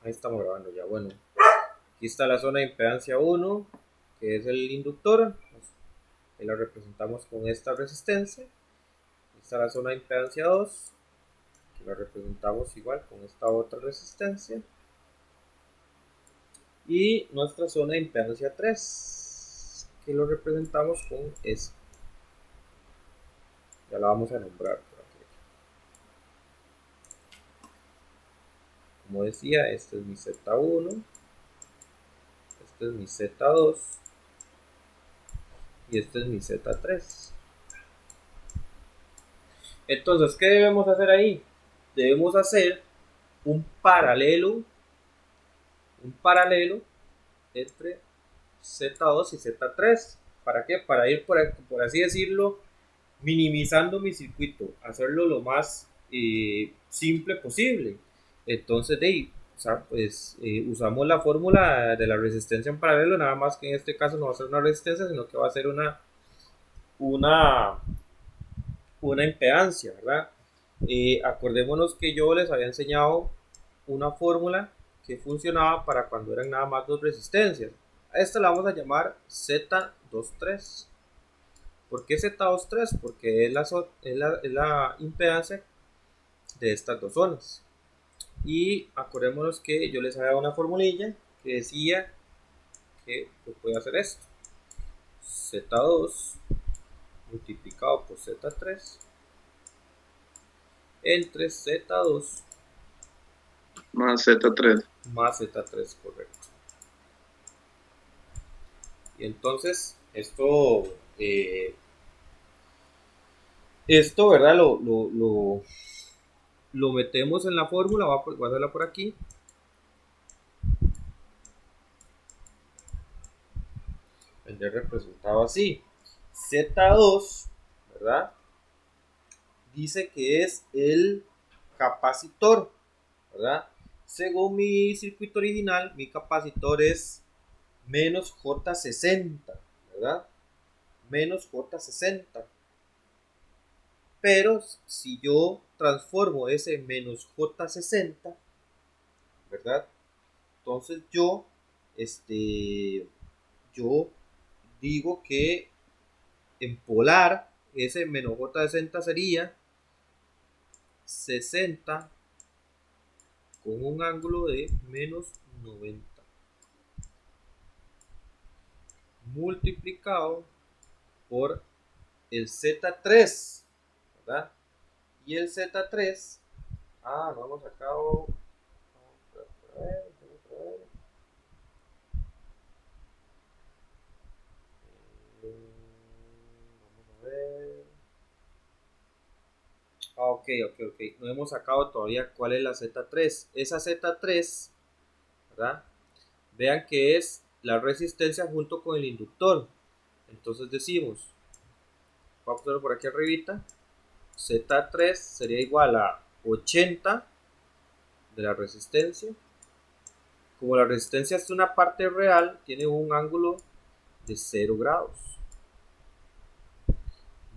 Ahí estamos grabando ya. Bueno, aquí está la zona de impedancia 1, que es el inductor, que la representamos con esta resistencia. Aquí está la zona de impedancia 2, que la representamos igual con esta otra resistencia. Y nuestra zona de impedancia 3, que lo representamos con esta. Ya la vamos a nombrar por aquí. Como decía, este es mi Z1, este es mi Z2 y este es mi Z3. Entonces, ¿qué debemos hacer ahí? Debemos hacer un paralelo entre Z2 y Z3. ¿Para qué? Para ir, por así decirlo, minimizando mi circuito, hacerlo lo más simple posible. Entonces, usamos la fórmula de la resistencia en paralelo, nada más que en este caso no va a ser una resistencia, sino que va a ser una, una impedancia, ¿verdad? Acordémonos que yo les había enseñado una fórmula que funcionaba para cuando eran nada más dos resistencias. A esta la vamos a llamar Z23. ¿Por qué Z23? Porque es la impedancia de estas dos zonas. Y acordémonos que yo les había dado una formulilla que decía que yo podía hacer esto. Z2 multiplicado por Z3 entre Z2 más Z3. más Z3, correcto. Y entonces esto, ¿verdad? Lo metemos en la fórmula, voy a hacerla por aquí. El representado así. Z2, ¿verdad? Dice que es el capacitor, ¿verdad? Según mi circuito original, mi capacitor es menos J60, ¿verdad? Menos J60. Pero si yo transformo ese menos J60, ¿verdad? Entonces yo digo que en polar, ese menos J60 sería 60 con un ángulo de menos 90 multiplicado por el Z3, ¿verdad? Y el Z3, no hemos sacado, vamos a ver, vamos a ver, ok, no hemos sacado todavía cuál es la Z3, esa Z3, ¿verdad? Vean que es la resistencia junto con el inductor, entonces decimos, vamos a ponerlo por aquí arribita, Z3 sería igual a 80 de la resistencia. Como la resistencia es una parte real, tiene un ángulo de 0 grados.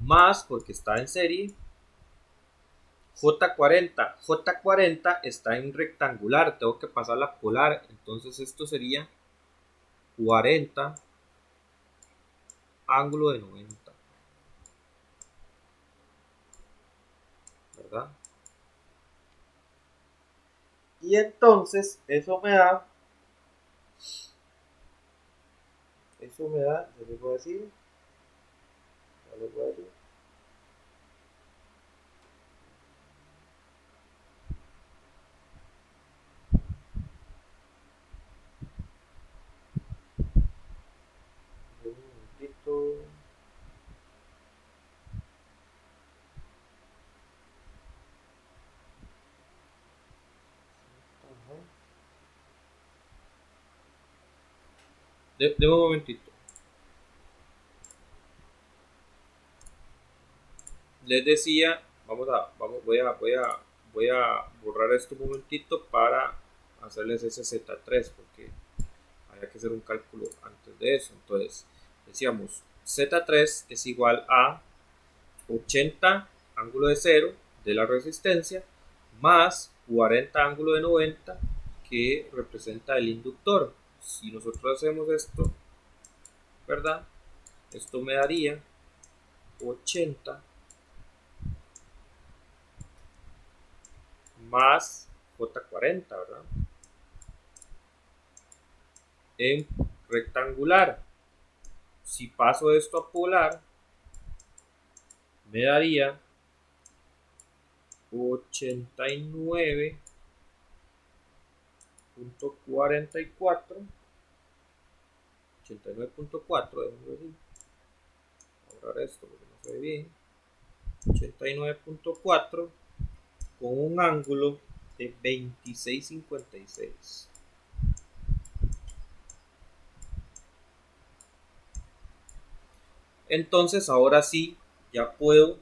Más, porque está en serie, J40. J40 está en rectangular, tengo que pasar la polar. Entonces esto sería 40 ángulo de 90. ¿Verdad? Y entonces eso me da, ya les voy a decir, un momentito. De un momentito. Les decía, voy a borrar esto un momentito para hacerles ese Z3 porque había que hacer un cálculo antes de eso. Entonces, decíamos, Z3 es igual a 80 ángulo de 0 de la resistencia más 40 ángulo de 90, que representa el inductor. Si nosotros hacemos esto, ¿verdad? Esto me daría 80 más J40, ¿verdad? En rectangular. Si paso esto a polar, me daría 89.44, 89.4, déjame decir, ahorrar esto porque no se ve bien, 89.4 con un ángulo de 26.56. Entonces ahora sí ya puedo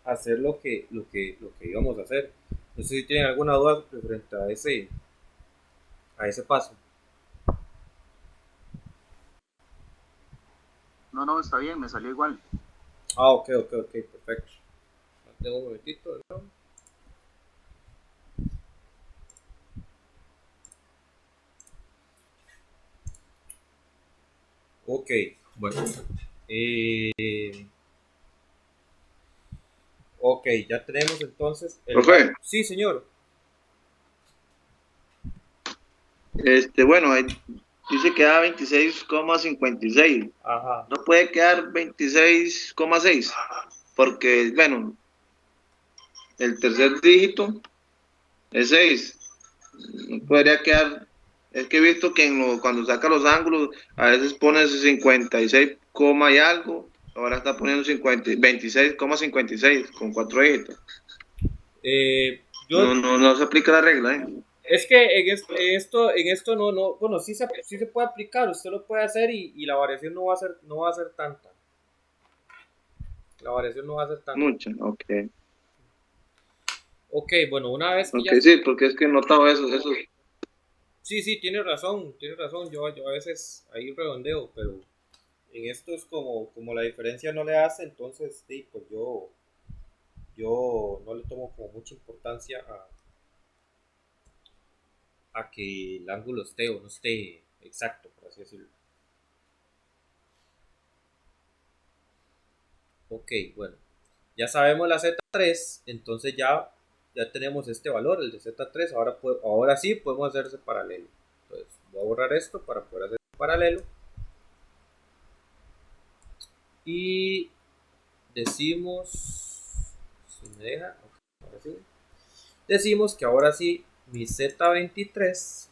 hacer lo que íbamos a hacer. No sé si tienen alguna duda frente a ese paso. No, está bien, me salió igual. Ok, perfecto. Tengo un momentito, ¿no? Ok, bueno. Ok, ya tenemos entonces el... Profe. Sí, señor. Bueno, ahí dice que da 26,56. Ajá. No puede quedar 26,6, porque, bueno, el tercer dígito es 6. No podría quedar, es que he visto que cuando saca los ángulos, a veces pone 56, y algo, ahora está poniendo 26,56 con 4 dígitos. No se aplica la regla, ¿eh? Es que en esto no, bueno, sí se puede aplicar, usted lo puede hacer y la variación no va a ser tanta. La variación no va a ser tanta. Mucha, ok. Ok, bueno, una vez que Ok, ya... sí, porque es que he notado eso. Sí, tiene razón. Yo a veces ahí redondeo, pero en esto es como la diferencia no le hace, entonces sí, pues yo no le tomo como mucha importancia a que el ángulo esté o no esté exacto, por así decirlo. Ok, bueno, ya sabemos la Z3, entonces ya tenemos este valor, el de Z3, ahora sí podemos hacer ese paralelo. Entonces voy a borrar esto para poder hacer el paralelo. Y decimos, si me deja, ahora sí. Decimos que ahora sí mi Z23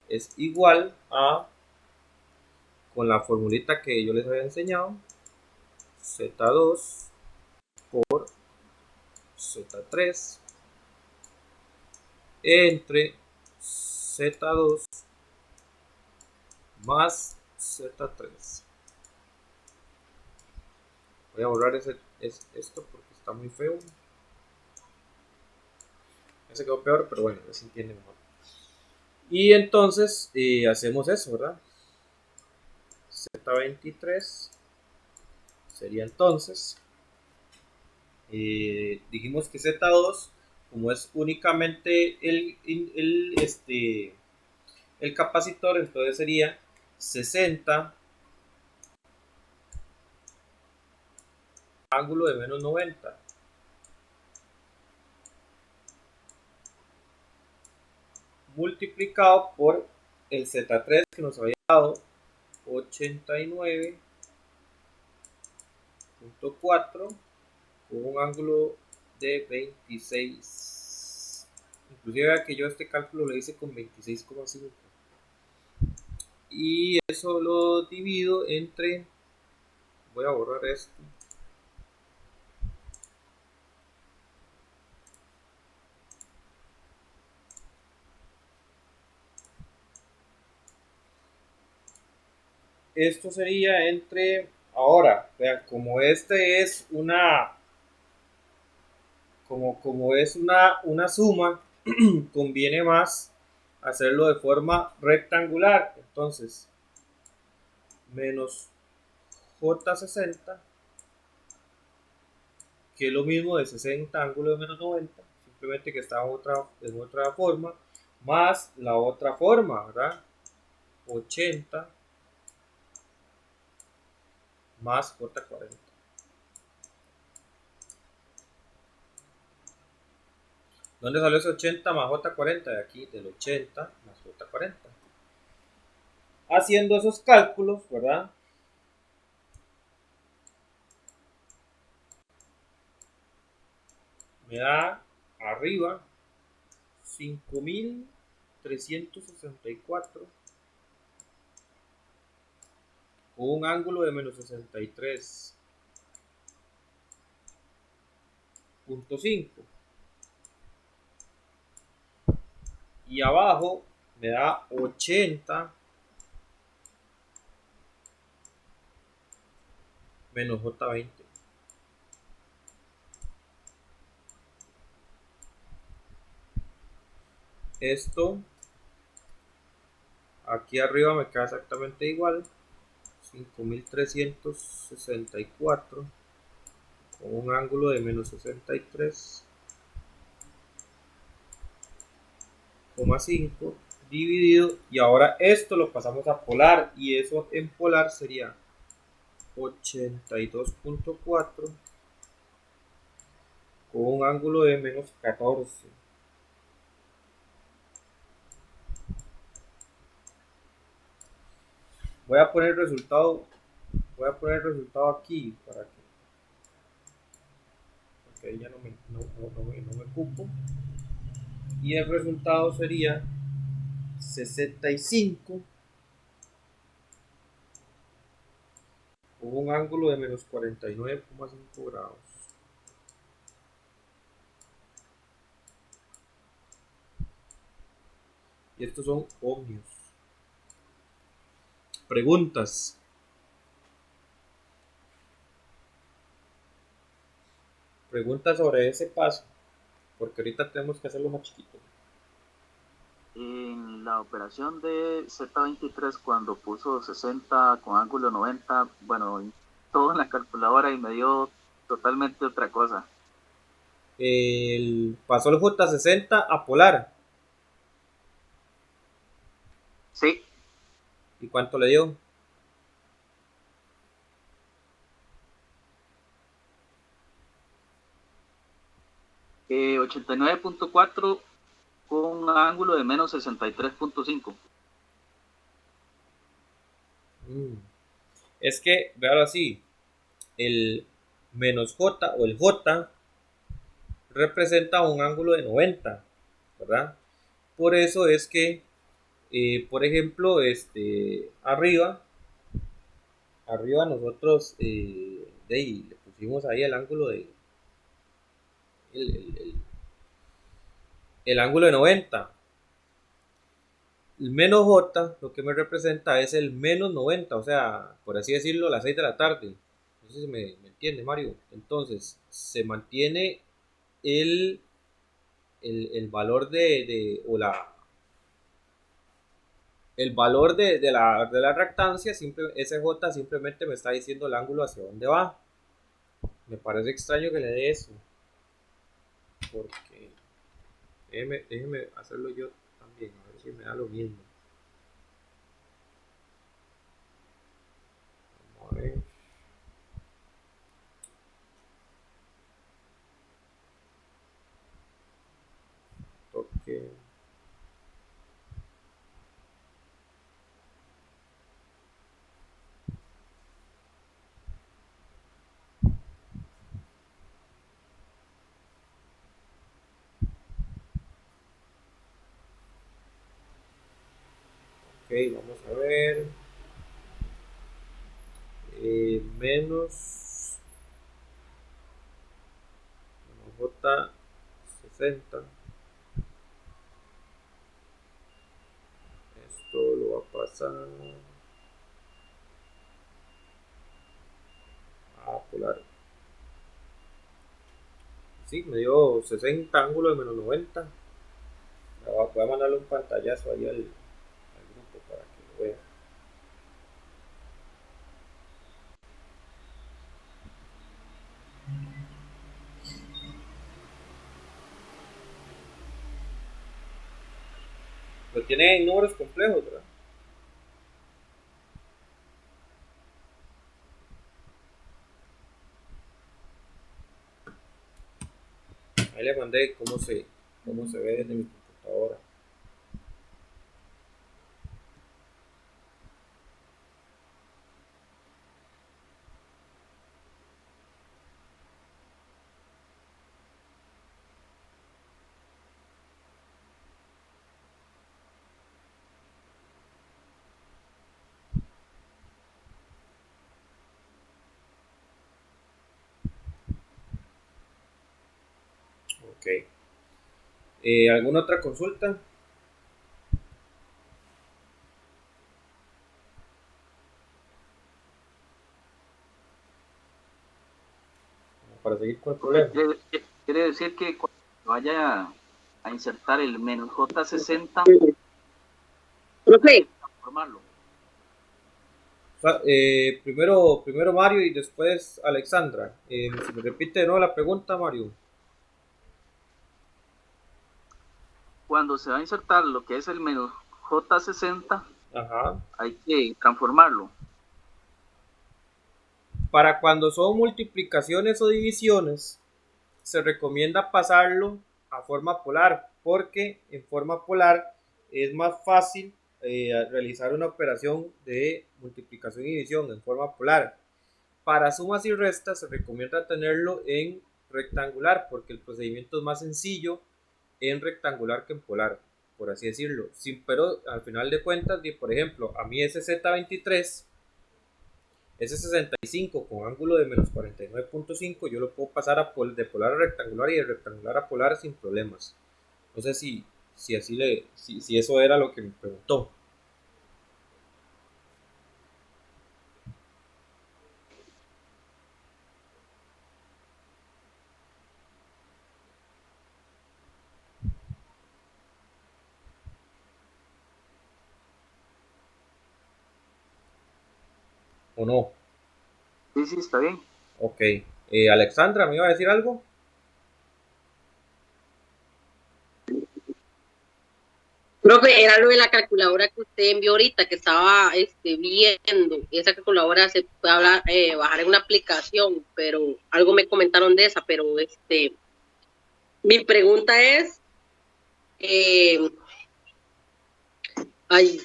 es igual a, con la formulita que yo les había enseñado, Z2 por Z3 entre Z2 más Z3. Voy a borrar esto porque está muy feo. Ese quedó peor, pero bueno, ya se entiende mejor. Y entonces hacemos eso, ¿verdad? Z23 sería entonces, dijimos que Z2, como es únicamente el capacitor, entonces sería 60 ángulo de menos 90 multiplicado por el Z3 que nos había dado 89.4 con un ángulo de 26. Inclusive que yo este cálculo lo hice con 26,5. Y eso lo divido entre... Voy a borrar esto. Esto sería entre... Ahora, vean, como este es una... Como es una suma, conviene más hacerlo de forma rectangular. Entonces, menos J60 que es lo mismo de 60 ángulo de menos 90, simplemente que está en otra forma, más la otra forma, ¿verdad? 80 más J40. ¿Dónde salió ese 80 más J40? De aquí, del 80 más J40. Haciendo esos cálculos, ¿verdad? Me da arriba 5364 con un ángulo de menos 63.5. Y abajo me da 80 menos J20. Esto aquí arriba me queda exactamente igual, 5364 con un ángulo de menos 63,5 dividido, y ahora esto lo pasamos a polar, y eso en polar sería 82.4 con un ángulo de menos 14. Voy a poner el resultado aquí para que, porque ahí ya no me cupo, y el resultado sería 65 con un ángulo de menos 49,5 grados. Y estos son ohmios. Preguntas. Preguntas sobre ese paso, porque ahorita tenemos que hacerlo más chiquito. En la operación de Z23, cuando puso 60 con ángulo 90, bueno, todo en la calculadora y me dio totalmente otra cosa. Pasó el J60 a polar. Sí, ¿Y cuánto le dio? eh, 89.4 con un ángulo de menos 63.5. Es que, véalo así, el menos J o el J representa un ángulo de 90, ¿verdad? Por eso es que, por ejemplo, arriba nosotros de ahí, le pusimos ahí el ángulo el, el- el- el ángulo de 90. El menos J lo que me representa es el menos 90, o sea, por así decirlo, a las 6 de la tarde. No sé si me entiende, Mario. Entonces, se mantiene el, el valor o el valor de la reactancia, ese J simplemente me está diciendo el ángulo hacia dónde va. Me parece extraño que le dé eso, porque déjeme hacerlo yo también, a ver si me da lo mismo. Vamos a ver. Toque. Ok, vamos a ver. Menos J60. Esto lo va a pasar a polar. Sí, me dio 60 ángulo de menos 90. Voy a mandarle un pantallazo ahí al grupo para que lo vean. lo tiene en números complejos, ¿verdad? Ahí le mandé cómo se ve desde mi computadora. Ok. ¿Alguna otra consulta? Para seguir con el problema. Quiere decir que cuando vaya a insertar el menos J60, Profe, transformarlo. Primero Mario y después Alexandra. Si me repite de nuevo la pregunta, Mario. Cuando se va a insertar lo que es el menos J60, Ajá. hay que transformarlo. Para cuando son multiplicaciones o divisiones, se recomienda pasarlo a forma polar, porque en forma polar es más fácil realizar una operación de multiplicación y división en forma polar. Para sumas y restas se recomienda tenerlo en rectangular, porque el procedimiento es más sencillo en rectangular que en polar, por así decirlo. Sí, pero al final de cuentas, por ejemplo, a mí ese Z23, ese 65 con ángulo de menos 49.5, yo lo puedo pasar de polar a rectangular y de rectangular a polar sin problemas. No sé si así si eso era lo que me preguntó. ¿O no? Sí, está bien. Ok. Alexandra, ¿me iba a decir algo? profe, era lo de la calculadora que usted envió ahorita, que estaba viendo. Esa calculadora se puede bajar en una aplicación, pero algo me comentaron de esa, pero mi pregunta es, eh, ay,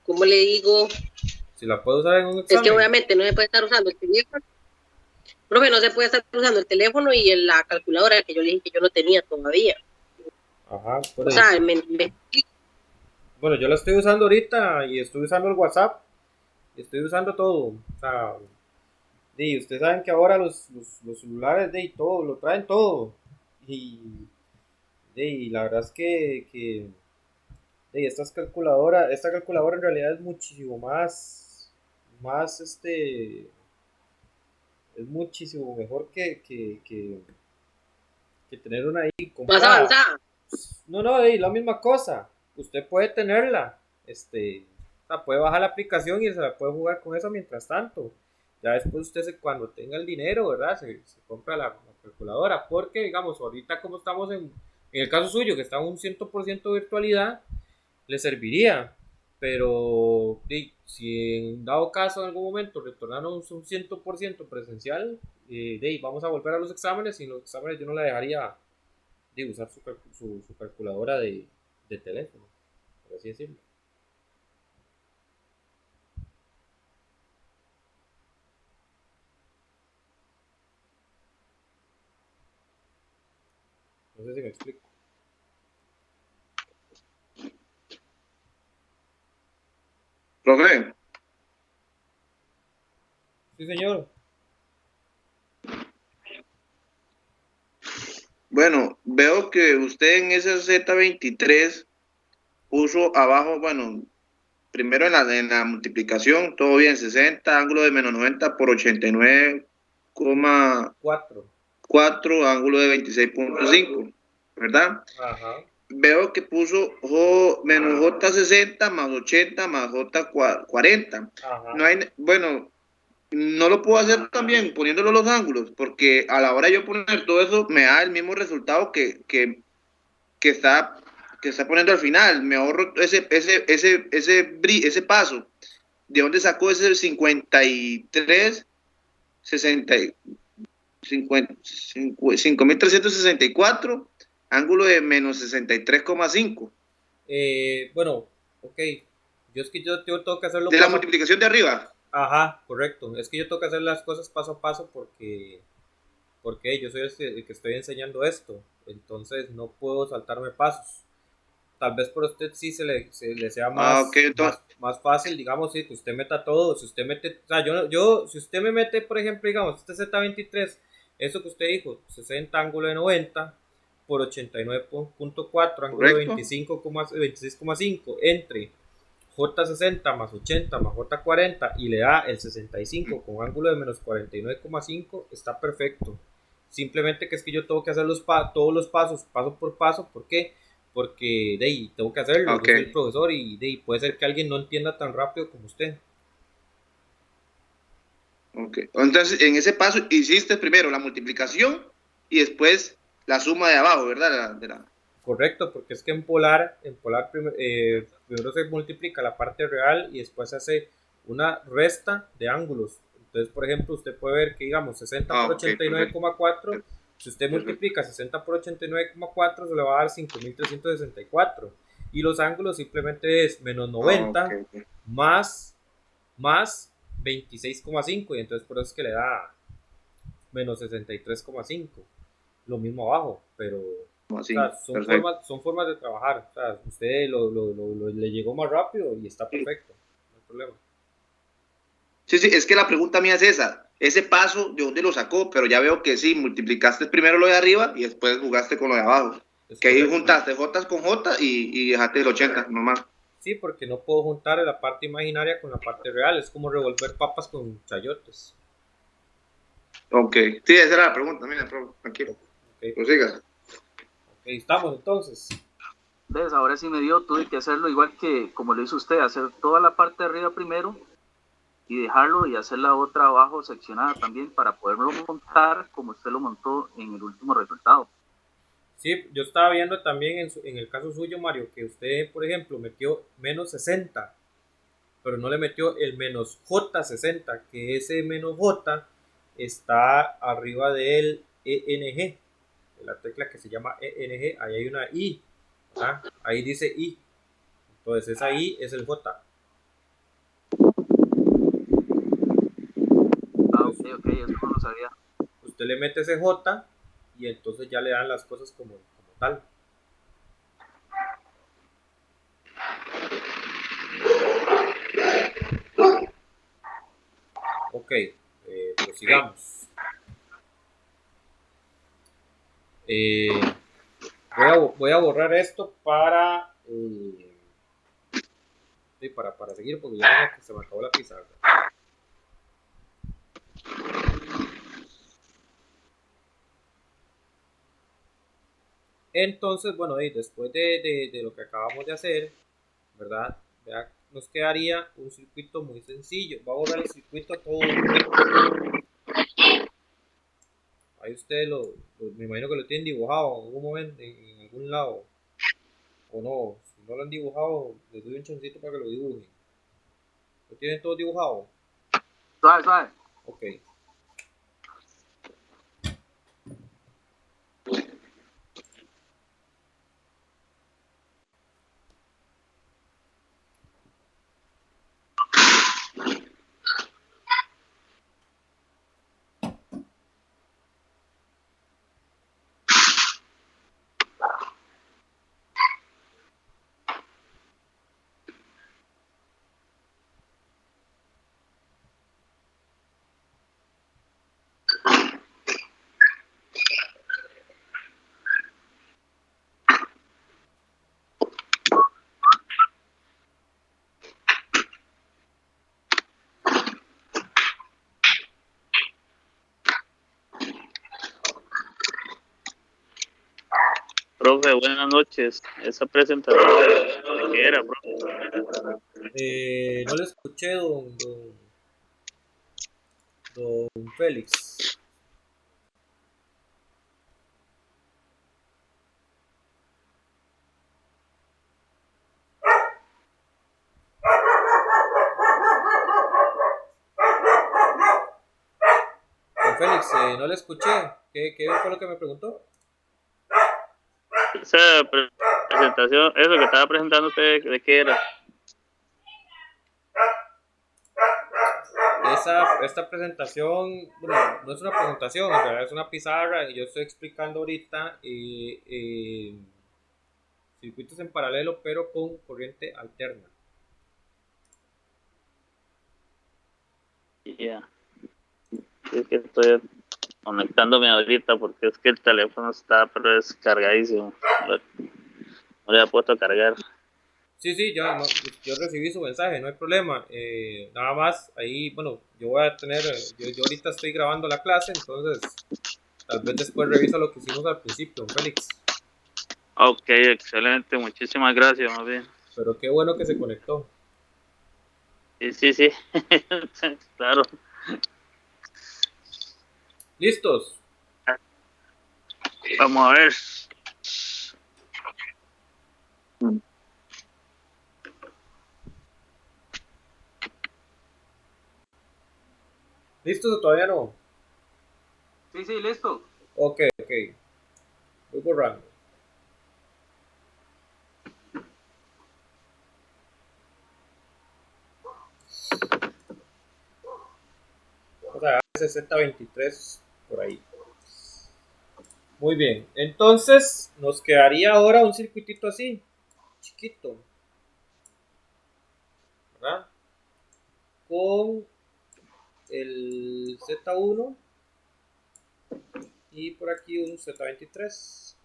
¿cómo le digo? Si la puedo usar en un Es que examen. obviamente no se puede estar usando el teléfono. Profe, no se puede estar usando el teléfono y en la calculadora que yo le dije que yo no tenía todavía. Ajá, O sea, bueno, yo la estoy usando ahorita y estoy usando el WhatsApp y estoy usando todo. O sea, y ustedes saben que ahora los celulares de todo, lo traen todo. Y, la verdad es que esta calculadora en realidad es muchísimo más es muchísimo mejor que tener una ahí más comprada. avanzada. No, la misma cosa. Usted puede tenerla, puede bajar la aplicación y se la puede jugar con eso mientras tanto. Ya después cuando tenga el dinero, ¿verdad? Se compra la calculadora. Porque, digamos, ahorita como estamos en el caso suyo, que está en un 100% virtualidad, le serviría. Pero si en dado caso en algún momento retornamos un 100% presencial, vamos a volver a los exámenes y en los exámenes yo no la dejaría de usar su calculadora de teléfono, por así decirlo. No sé si me explico. Profe, Sí, señor. bueno, veo que usted en ese Z23 puso abajo, bueno, primero en la multiplicación, todo bien, 60, ángulo de menos 90 por 89,4, 4. ángulo de 26,5, ¿verdad? Ajá. Veo que puso menos J60 más 80 más J40. Ajá. No hay, bueno, no lo puedo hacer también poniéndolo los ángulos, porque a la hora de yo poner todo eso me da el mismo resultado que está que está poniendo al final, me ahorro ese paso. ¿De dónde sacó ese 53, 60, 5.364, ángulo de menos 63,5? Bueno, ok. Yo tengo que hacerlo De la multiplicación de arriba. Ajá, correcto. Es que yo tengo que hacer las cosas paso a paso porque yo soy el que estoy enseñando esto. Entonces no puedo saltarme pasos. Tal vez por usted sí se le sea Okay, entonces, más fácil, digamos, sí, que usted meta todo. Si usted mete, o sea, si usted me mete, por ejemplo, digamos, este Z23, eso que usted dijo, 60 ángulo de 90 por 89.4, ángulo de 26,5 entre J60 más 80 más J40 y le da el 65 con ángulo de menos 49,5, está perfecto. Simplemente que es que yo tengo que hacer todos los pasos, paso por paso. ¿Por qué? Porque de ahí tengo que hacerlo. okay. Yo soy el profesor y de ahí puede ser que alguien no entienda tan rápido como usted. Okay. Entonces, en ese paso hiciste primero la multiplicación y después la suma de abajo, ¿verdad? Correcto, porque es que en polar primero se multiplica la parte real y después se hace una resta de ángulos. Entonces, por ejemplo, usted puede ver que, digamos, 60 por 89,4, si usted multiplica 60 por 89,4, se le va a dar 5.364. Y los ángulos simplemente es menos 90 más 26,5. Y entonces por eso es que le da menos 63,5. Lo mismo abajo, pero... Así, o sea, son formas de trabajar. O sea, usted le llegó más rápido y está perfecto. No hay problema. Sí, es que la pregunta mía es esa. Ese paso, ¿de dónde lo sacó? Pero ya veo que sí, multiplicaste primero lo de arriba y después jugaste con lo de abajo. Es que correcto. Ahí juntaste J con J y dejaste el 80 nomás. Sí, porque no puedo juntar la parte imaginaria con la parte real. Es como revolver papas con chayotes. Ok. Sí, esa era la pregunta. Mira, tranquilo. Okay. Prosiga. Ok, estamos entonces. ¿Ves? Ahora sí me dio, tuve que hacerlo igual que como lo hizo usted, hacer toda la parte de arriba primero y dejarlo y hacer la otra abajo seccionada también para poderlo montar como usted lo montó en el último resultado. Sí, yo estaba viendo también en el caso suyo, Mario, que usted, por ejemplo, metió menos 60, pero no le metió el menos J60, que ese menos J está arriba del ENG, de la tecla que se llama ENG, ahí hay una I, ¿verdad? Ahí dice I, entonces esa I es el J. Ok, eso no lo sabía. Usted le mete ese J y entonces ya le dan las cosas como tal. Ok, prosigamos. Voy a borrar esto para seguir porque ya se me acabó la pizarra. Entonces, bueno, y después de lo que acabamos de hacer, ¿verdad? Ya nos quedaría un circuito muy sencillo. Va a borrar el circuito todo. Ahí ustedes me imagino que lo tienen dibujado en algún momento, en algún lado. O no, si no lo han dibujado, les doy un chancito para que lo dibujen. ¿Lo tienen todo dibujado? Suave. Ok. Profe, buenas noches. Esa presentación de qué era, profe. No le escuché, don Félix. Félix, no le escuché. ¿Qué fue lo que me preguntó? Esa presentación, eso que estaba presentando usted, ¿de qué era? Esta presentación, bueno, no es una presentación, en realidad es una pizarra y yo estoy explicando ahorita circuitos en paralelo pero con corriente alterna. Ya. Es que estoy conectándome ahorita porque es que el teléfono está pero descargadísimo. No le ha puesto a cargar. Sí, yo recibí su mensaje, no hay problema. Nada más, ahí, bueno, yo voy a tener, yo ahorita estoy grabando la clase, entonces tal vez después revisa lo que hicimos al principio, Félix. Ok, excelente, muchísimas gracias, más bien. Pero qué bueno que se conectó. Sí, claro. ¿Listos? Vamos a ver. ¿Listos o todavía no? Sí, listo. Ok. Voy borrando. O sea, 6023 por ahí. Muy bien. Entonces, nos quedaría ahora un circuitito así, chiquito. ¿Verdad? Con el Z1 y por aquí un Z23.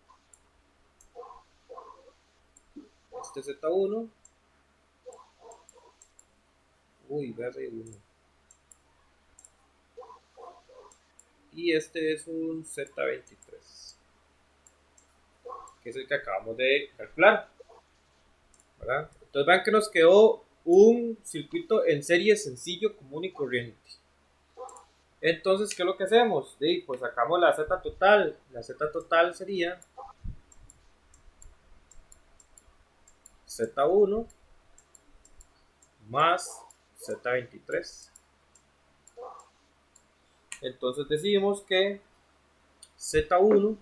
Este Z1. Uy, veas ahí uno. Y este es un Z23, que es el que acabamos de calcular, ¿verdad? Entonces vean que nos quedó un circuito en serie sencillo, común y corriente. Entonces, ¿qué es lo que hacemos? Pues sacamos la Z total. La Z total sería Z1 más Z23. Entonces decimos que Z1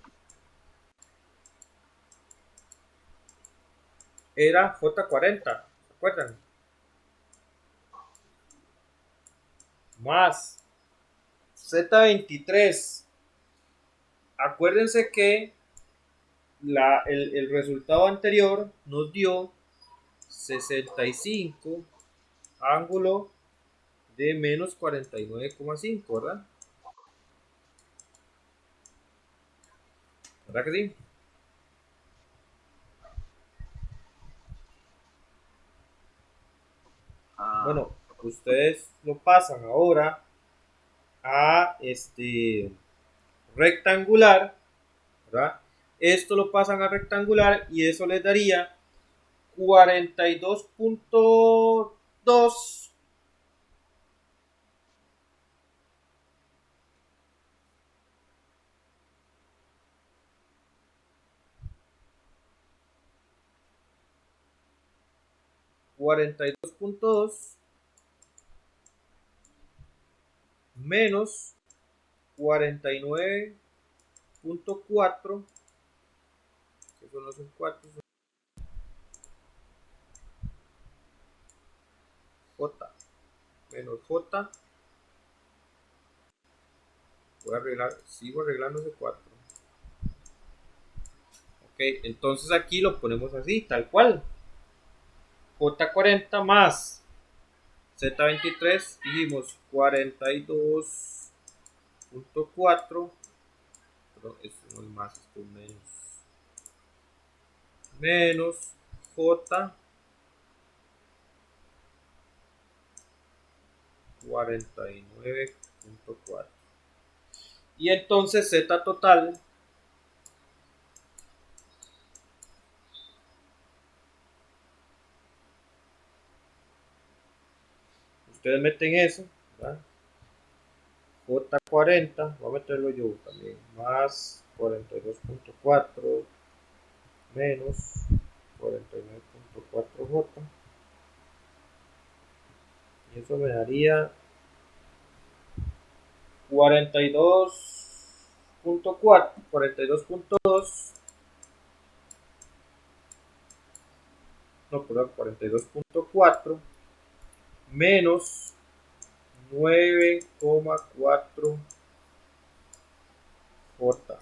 era J40, ¿se acuerdan? Más Z23. Acuérdense que el resultado anterior nos dio 65 ángulo de menos 49,5, ¿verdad? ¿Verdad que sí? Bueno, ustedes lo pasan ahora a rectangular, ¿verdad? Esto lo pasan a rectangular y eso les daría 42.2 42.2 menos 49.4, que son los 4, J menos J. Sigo arreglando ese 4. Ok, entonces aquí lo ponemos así, tal cual. J40 más Z23, dijimos 42.4. Pero esto no es más, esto es menos J 49.4. Y entonces Z total ustedes meten eso, ¿verdad? J40, voy a meterlo yo también, más 42.4 menos 49.4J, y eso me daría 42.2 no, perdón, 42.4 menos 9,4 J.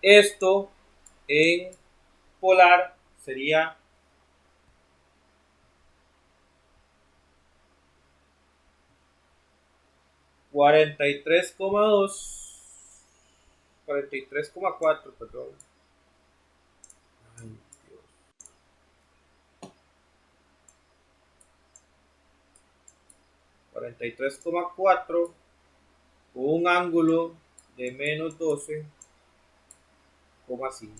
Esto en polar sería 43,4, perdón. Ay, Dios. 43,4 con un ángulo de menos 12,5.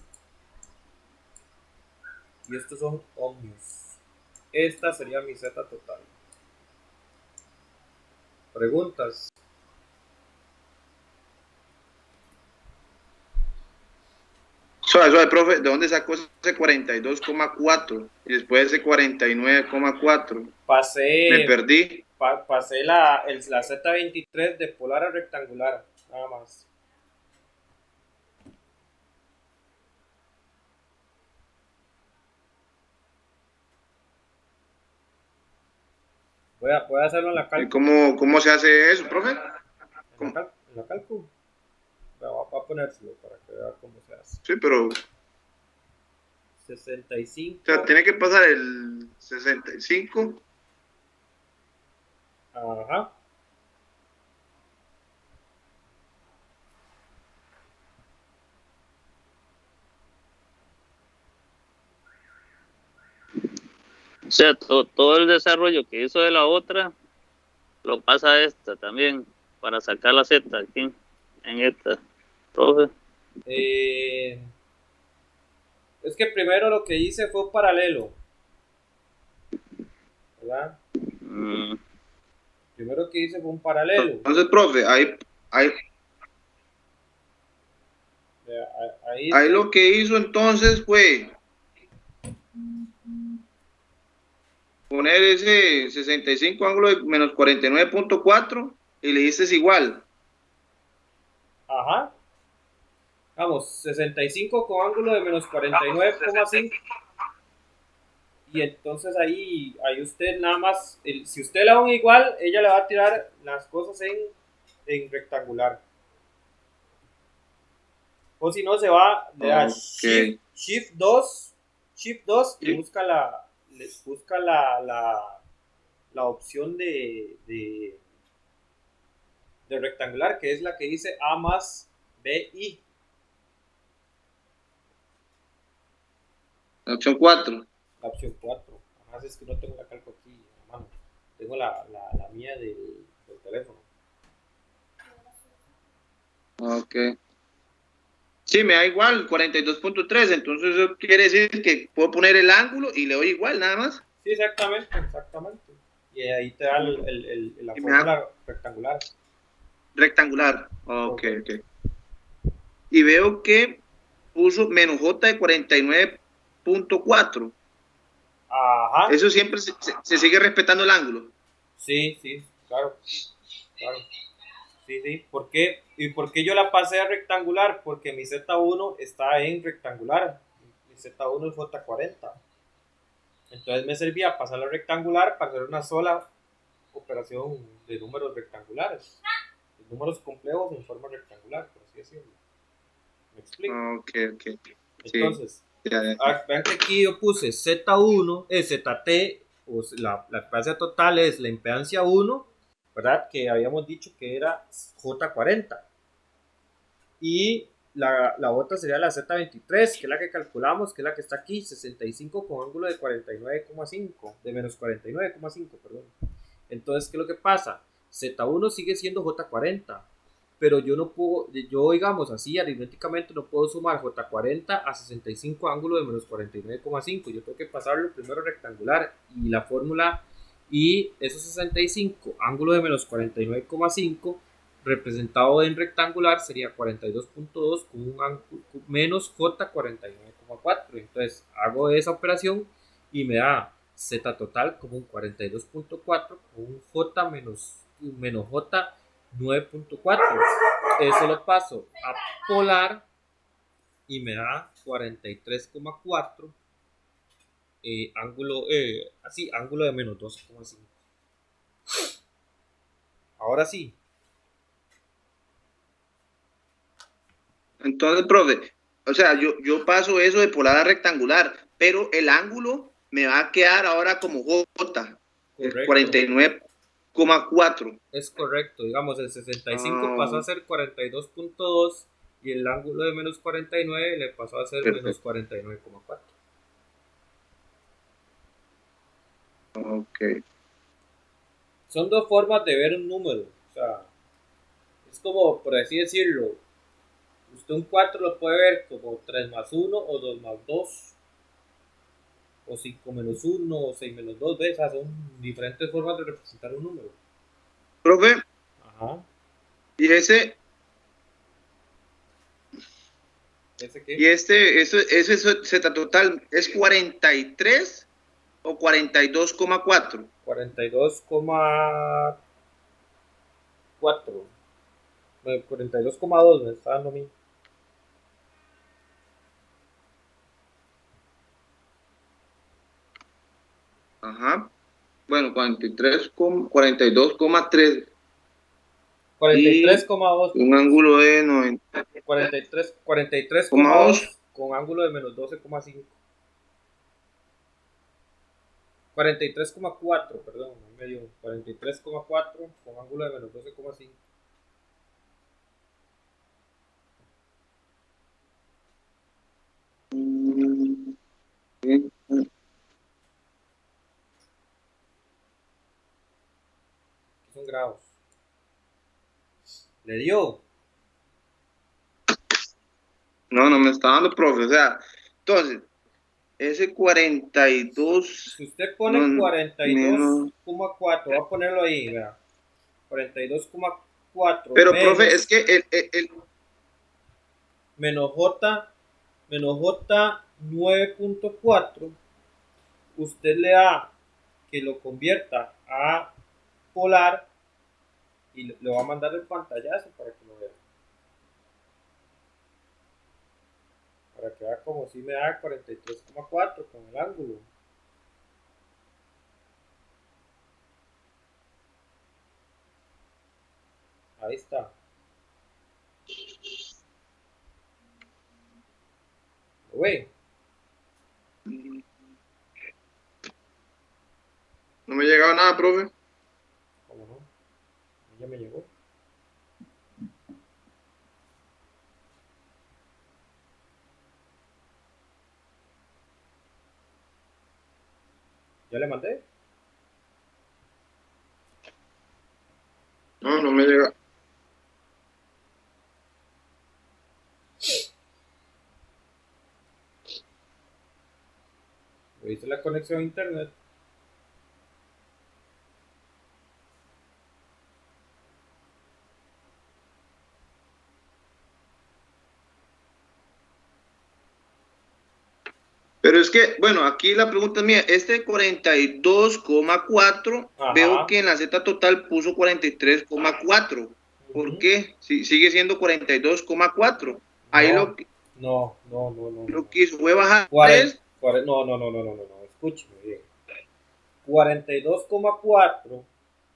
Y estos son ohmios. Esta sería mi Z total. Preguntas. Suave, profe, ¿de dónde sacó ese 42,4 y después ese 49,4? Me Pasé perdí. pasé la Z23 de polar a rectangular, nada más. Voy a hacerlo en la ¿Y cálculo. cómo se hace eso, profe? En la cálculo. Voy a ponérselo para que vea cómo se hace. Sí, pero 65. o sea, tiene que pasar el 65. Ajá. O sea, todo el desarrollo que hizo de la otra lo pasa a esta también para sacar la Z aquí en esta, profe. Es que primero lo que hice fue un paralelo, ¿verdad? Primero que hice fue un paralelo. Entonces, profe, ahí lo que hizo entonces fue poner ese 65 ángulo de menos 49,4 y le dices igual. Ajá. Vamos, 65 con ángulo de menos 49,5. Y entonces ahí usted nada más, si usted la une igual, ella le va a tirar las cosas en rectangular. O si no, se va, le da Shift 2 y busca la opción de rectangular, que es la que dice A más BI. La opción 4. La opción 4. Además es que no tengo la calco aquí, hermano. Tengo la mía del teléfono. Ok. Sí, me da igual, 42,3. Entonces eso quiere decir que puedo poner el ángulo y le doy igual, nada más. Sí, exactamente. Y ahí te da la fórmula rectangular. Rectangular. Ok. Y veo que puso menos J de 49,4. Ajá. Eso siempre se sigue respetando el ángulo. Sí, claro. Sí. ¿Por qué yo la pasé a rectangular? Porque mi Z1 está en rectangular. Mi Z1 es J40. Entonces me servía pasarla a rectangular para hacer una sola operación de números rectangulares. Números complejos en forma rectangular, por así decirlo. ¿Me explico? Ok. Entonces, sí. Ya. Vean que aquí yo puse Z1, ZT, o la impedancia total es la impedancia 1, ¿verdad? Que habíamos dicho que era J40. Y la otra sería la Z23, que es la que calculamos, que es la que está aquí, 65 con ángulo de 49,5, de menos 49,5, perdón. Entonces, ¿qué es lo que pasa? Z1 sigue siendo J40, pero yo no puedo, digamos así, aritméticamente no puedo sumar J40 a 65 ángulo de menos 49,5. Yo tengo que pasarlo primero rectangular y la fórmula, y esos 65 ángulo de menos 49,5 representado en rectangular sería 42.2 con un ángulo menos J 49,4. Entonces hago esa operación y me da Z total como un 42.4 con un J menos J 9.4. Eso lo paso a polar y me da 43,4 ángulo de menos 12,5. Ahora sí. Entonces, profe, o sea, yo paso eso de polar a rectangular, pero el ángulo me va a quedar ahora como J, 49,4. Es correcto, digamos, el 65 pasó a ser 42.2 y el ángulo de menos 49 le pasó a ser menos 49,4. Ok. Son dos formas de ver un número, o sea, es como, por así decirlo, usted un 4 lo puede ver como 3 más 1 o 2 más 2 o 5 menos 1 o 6 menos 2, ¿ves? O sea, son diferentes formas de representar un número. Profe, Ajá. y ese ¿Ese qué? y ese Z total es 43 o 42,4. 42,4. 42,2 me está dando a mí. Ajá. Bueno, 42,3. 43,2. Un ángulo de 90. 43,2 con ángulo de menos 12,5. 43,4, perdón, medio 43,4 con ángulo de menos 12,5. Son grados. ¿Le dio? No, no me está dando, profe. O sea, entonces, ese 42. Si usted pone No, 42,4, voy a ponerlo ahí, vea. 42,4 pero, menos, profe, es que menos J 9.4, usted le da que lo convierta a polar y le va a mandar el pantallazo para que lo vea. Para que vea como si me da 43,4 con el ángulo. Ahí está. ¿Lo ve? no me llegaba nada, profe. ¿Cómo no? Ya me llegó. ¿Ya le mandé? No, no me llega. Revise la conexión a internet. Pero es que, bueno, aquí la pregunta es mía. Este 42,4, veo que en la Z total puso 43,4. ¿Por qué? Si, sigue siendo 42,4. Ahí No, lo que hizo fue bajar no, escúcheme bien. 42,4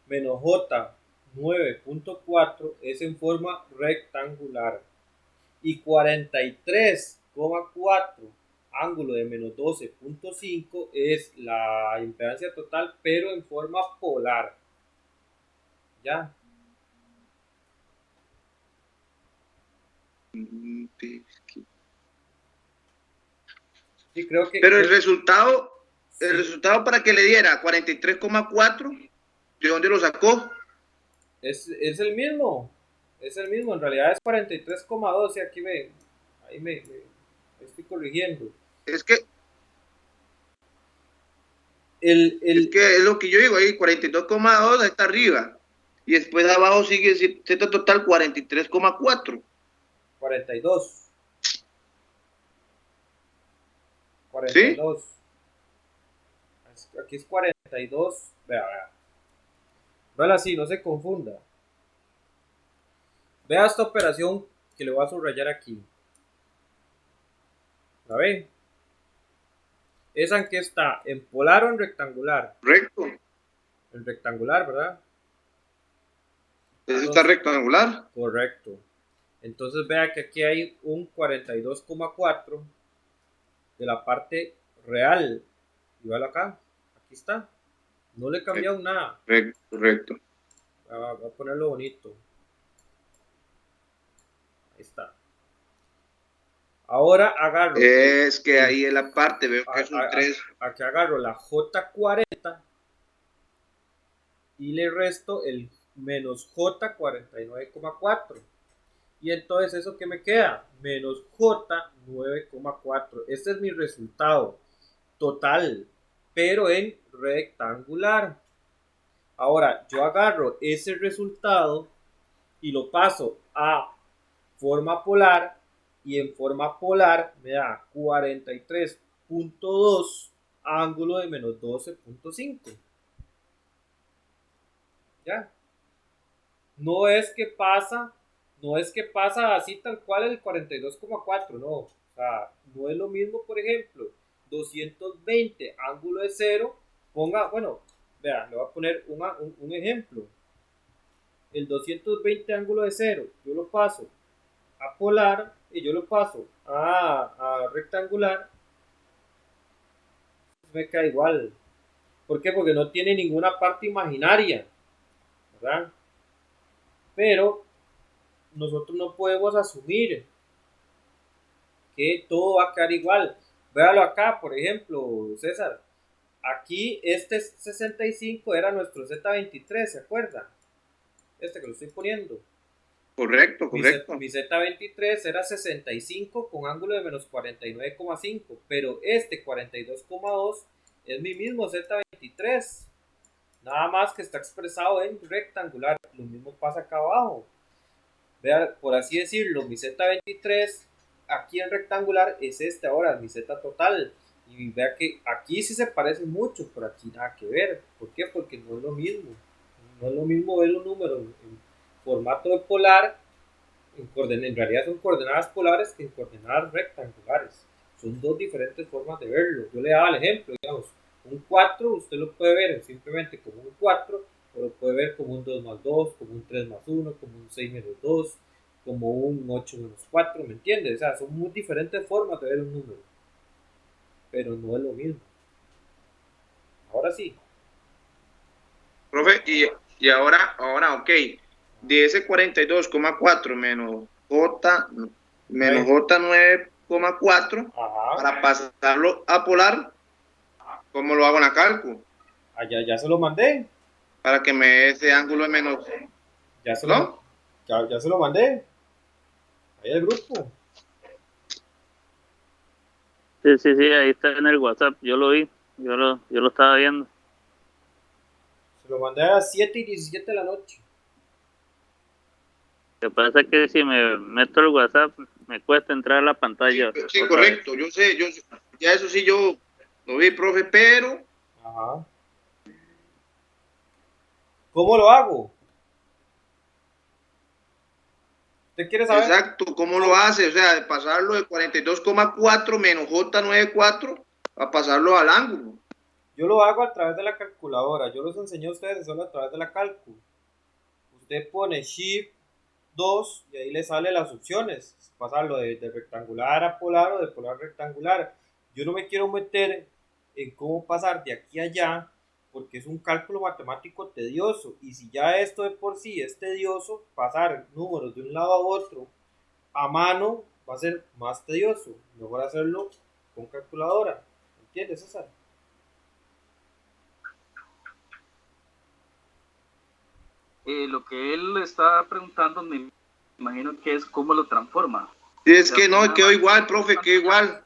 menos J 9.4 es en forma rectangular. Y 43,4 ángulo de menos 12.5 es la impedancia total, pero en forma polar. ¿Ya? Sí, creo que... Pero el resultado para que le diera 43,4, ¿de dónde lo sacó? Es el mismo. Es el mismo. En realidad es 43,2. Y aquí ahí me estoy corrigiendo. Es que Es es lo que yo digo ahí, 42,2 está arriba. y después abajo sigue Z total 43,4. 42. 42. ¿Sí? Aquí es 42. Vea. Vale así, no se confunda. Vea esta operación que le voy a subrayar aquí. ¿La ven? ¿Esa en qué está? ¿En polar o en rectangular? Recto. En rectangular, ¿verdad? Eso está rectangular. Correcto. Entonces vea que aquí hay un 42,4 de la parte real. Y vale acá. Aquí está. No le he cambiado nada. Correcto. Voy a ponerlo bonito. Ahí está. Ahora agarro. Es que ahí es la parte, veo que es un 3. Aquí agarro la J40 y le resto el menos J49,4. Y entonces eso que me queda, menos J9,4. Este es mi resultado total, pero en rectangular. Ahora yo agarro ese resultado y lo paso a forma polar, y en forma polar me da 43,2 ángulo de menos 12,5. Ya. No es que pasa así tal cual el 42,4, no. O sea, no es lo mismo, por ejemplo, 220 ángulo de 0. Bueno, vea, le voy a poner un ejemplo. El 220 ángulo de 0, yo lo paso a polar y yo lo paso a rectangular, me queda igual. ¿Por qué? Porque no tiene ninguna parte imaginaria, ¿verdad? Pero nosotros no podemos asumir que todo va a quedar igual. Véalo acá, por ejemplo, César. Aquí este 65 era nuestro Z23, ¿se acuerda? Este que lo estoy poniendo. Correcto. Mi Z23 era 65 con ángulo de menos 49,5, pero este 42,2 es mi mismo Z23, nada más que está expresado en rectangular. Lo mismo pasa acá abajo. Vea, por así decirlo, mi Z23 aquí en rectangular es este ahora, mi Z total. Y vea que aquí sí se parece mucho, pero aquí nada que ver. ¿Por qué? Porque no es lo mismo. No es lo mismo ver los números en formato de polar, en realidad son coordenadas polares que en coordenadas rectangulares. Son dos diferentes formas de verlo. Yo le daba el ejemplo, digamos, un 4 usted lo puede ver simplemente como un 4, o lo puede ver como un 2 más 2, como un 3 más 1, como un 6 menos 2, como un 8 menos 4, ¿me entiendes? O sea, son muy diferentes formas de ver un número, pero no es lo mismo. Ahora sí. Profe, y ahora, ok, de ese 42,4 menos J9,4, para pasarlo a polar, ¿cómo lo hago en la cálculo? Ya se lo mandé. Para que me dé ese ángulo de menos. Ya se lo mandé. Ahí el grupo. Sí, ahí está en el WhatsApp, yo lo vi, yo lo estaba viendo. Se lo mandé a las 7:17 de la noche. Lo que pasa es que si me meto el WhatsApp, me cuesta entrar a la pantalla. Sí, correcto, yo sé, ya eso sí yo lo vi, profe, pero... Ajá. ¿Cómo lo hago? ¿Usted quiere saber? Exacto, ¿cómo lo hace? O sea, de pasarlo de 42,4 menos J94 a pasarlo al ángulo. Yo lo hago a través de la calculadora. Yo los enseñé a ustedes solo a través de la cálculo. Usted pone Shift 2 y ahí le salen las opciones. Pasarlo de rectangular a polar o de polar a rectangular. Yo no me quiero meter en cómo pasar de aquí a allá, porque es un cálculo matemático tedioso, y si ya esto de por sí es tedioso, pasar números de un lado a otro a mano va a ser más tedioso. Mejor hacerlo con calculadora. ¿Entiendes, César? Lo que él está preguntando, me imagino que es cómo lo transforma. Es que no, quedó igual, profe, quedó igual.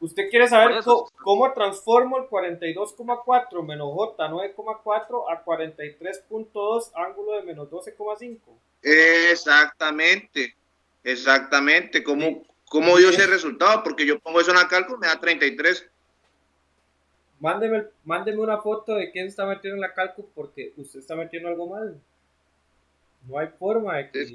Usted quiere saber Eso. cómo transformo el 42,4 menos J 9,4 a 43,2 ángulo de menos 12,5. Exactamente. Sí. ¿Cómo dio ese resultado? Porque yo pongo eso en la cálculo, me da 33. Mándeme una foto de quién está metiendo en la cálculo porque usted está metiendo algo mal. No hay forma de que...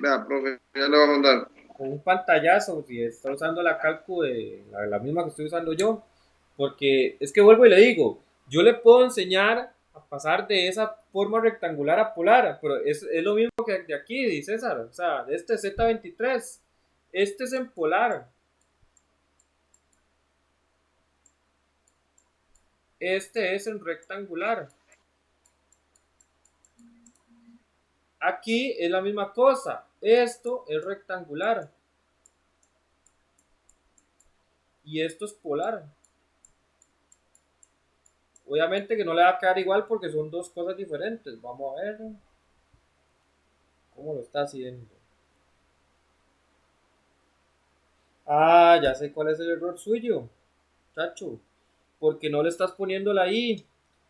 Vea, profe, ya le voy a mandar. Con un pantallazo, si está usando la calco de la misma que estoy usando yo, porque es que vuelvo y le digo, yo le puedo enseñar a pasar de esa forma rectangular a polar, pero es lo mismo que de aquí, dice César, o sea, de este Z23, este es en polar, este es en rectangular. Aquí es la misma cosa, esto es rectangular y esto es polar. Obviamente que no le va a quedar igual porque son dos cosas diferentes. Vamos a ver cómo lo está haciendo. Ah, ya sé cuál es el error suyo, chacho. Porque no le estás poniendo la I.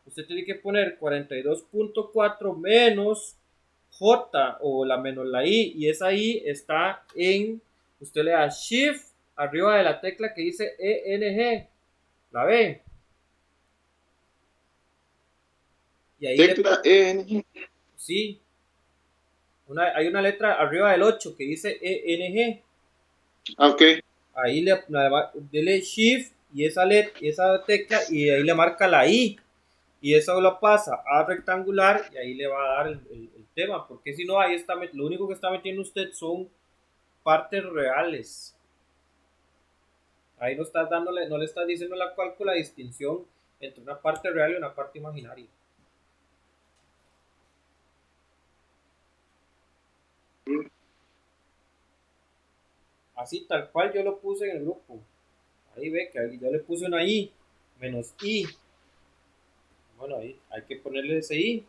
Usted tiene que poner 42,4 menos J o la menos la I. Y esa I está en... Usted le da Shift arriba de la tecla que dice ENG. ¿La ve? Y ahí tecla ENG. Sí. Hay una letra arriba del 8 que dice ENG. Ok. Ahí dele Shift y esa tecla y ahí le marca la I. Y eso lo pasa a rectangular y ahí le va a dar el tema, porque si no, ahí está, lo único que está metiendo usted son partes reales. Ahí no estás dándole, no le estás diciendo la cálcula la distinción entre una parte real y una parte imaginaria. Así tal cual yo lo puse en el grupo. Ahí ve que yo le puse una I menos I. Bueno, ahí hay que ponerle ese I.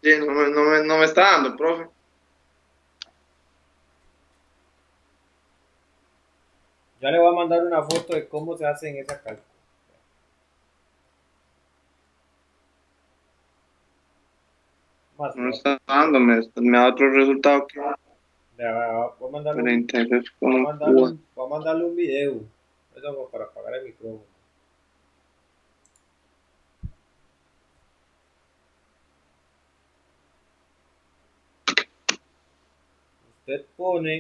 Sí, no me está dando, profe. Ya le voy a mandar una foto de cómo se hace en esa cálcula. No me está dando, me da otro resultado que Voy a mandarle 43 voy a con mandarle voy a mandarle un video. Eso para apagar el micrófono. Usted pone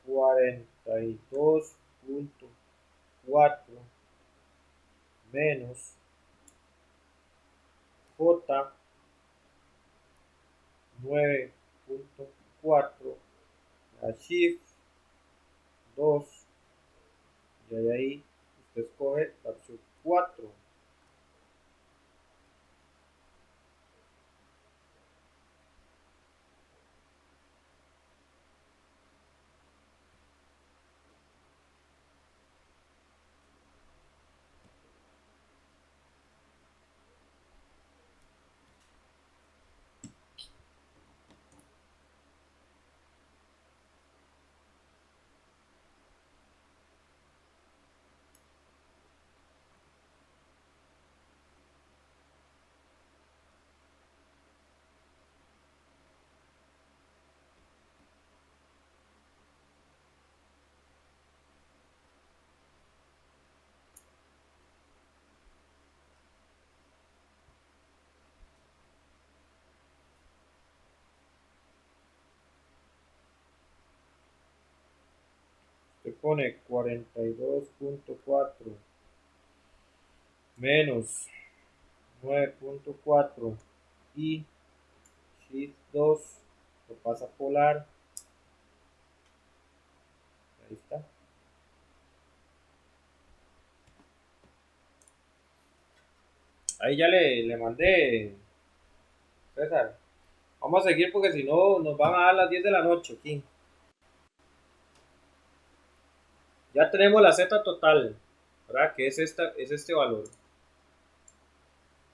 42,4 menos J 9,4 a Shift 2 y ahí usted escoge la opción 4. Usted pone 42,4 menos 9,4 y Shift 2 lo pasa a polar. Ahí está. Ahí ya le mandé, César. Vamos a seguir porque si no nos van a dar las 10 de la noche aquí. Ya tenemos la Z total, ¿verdad? Que es este valor.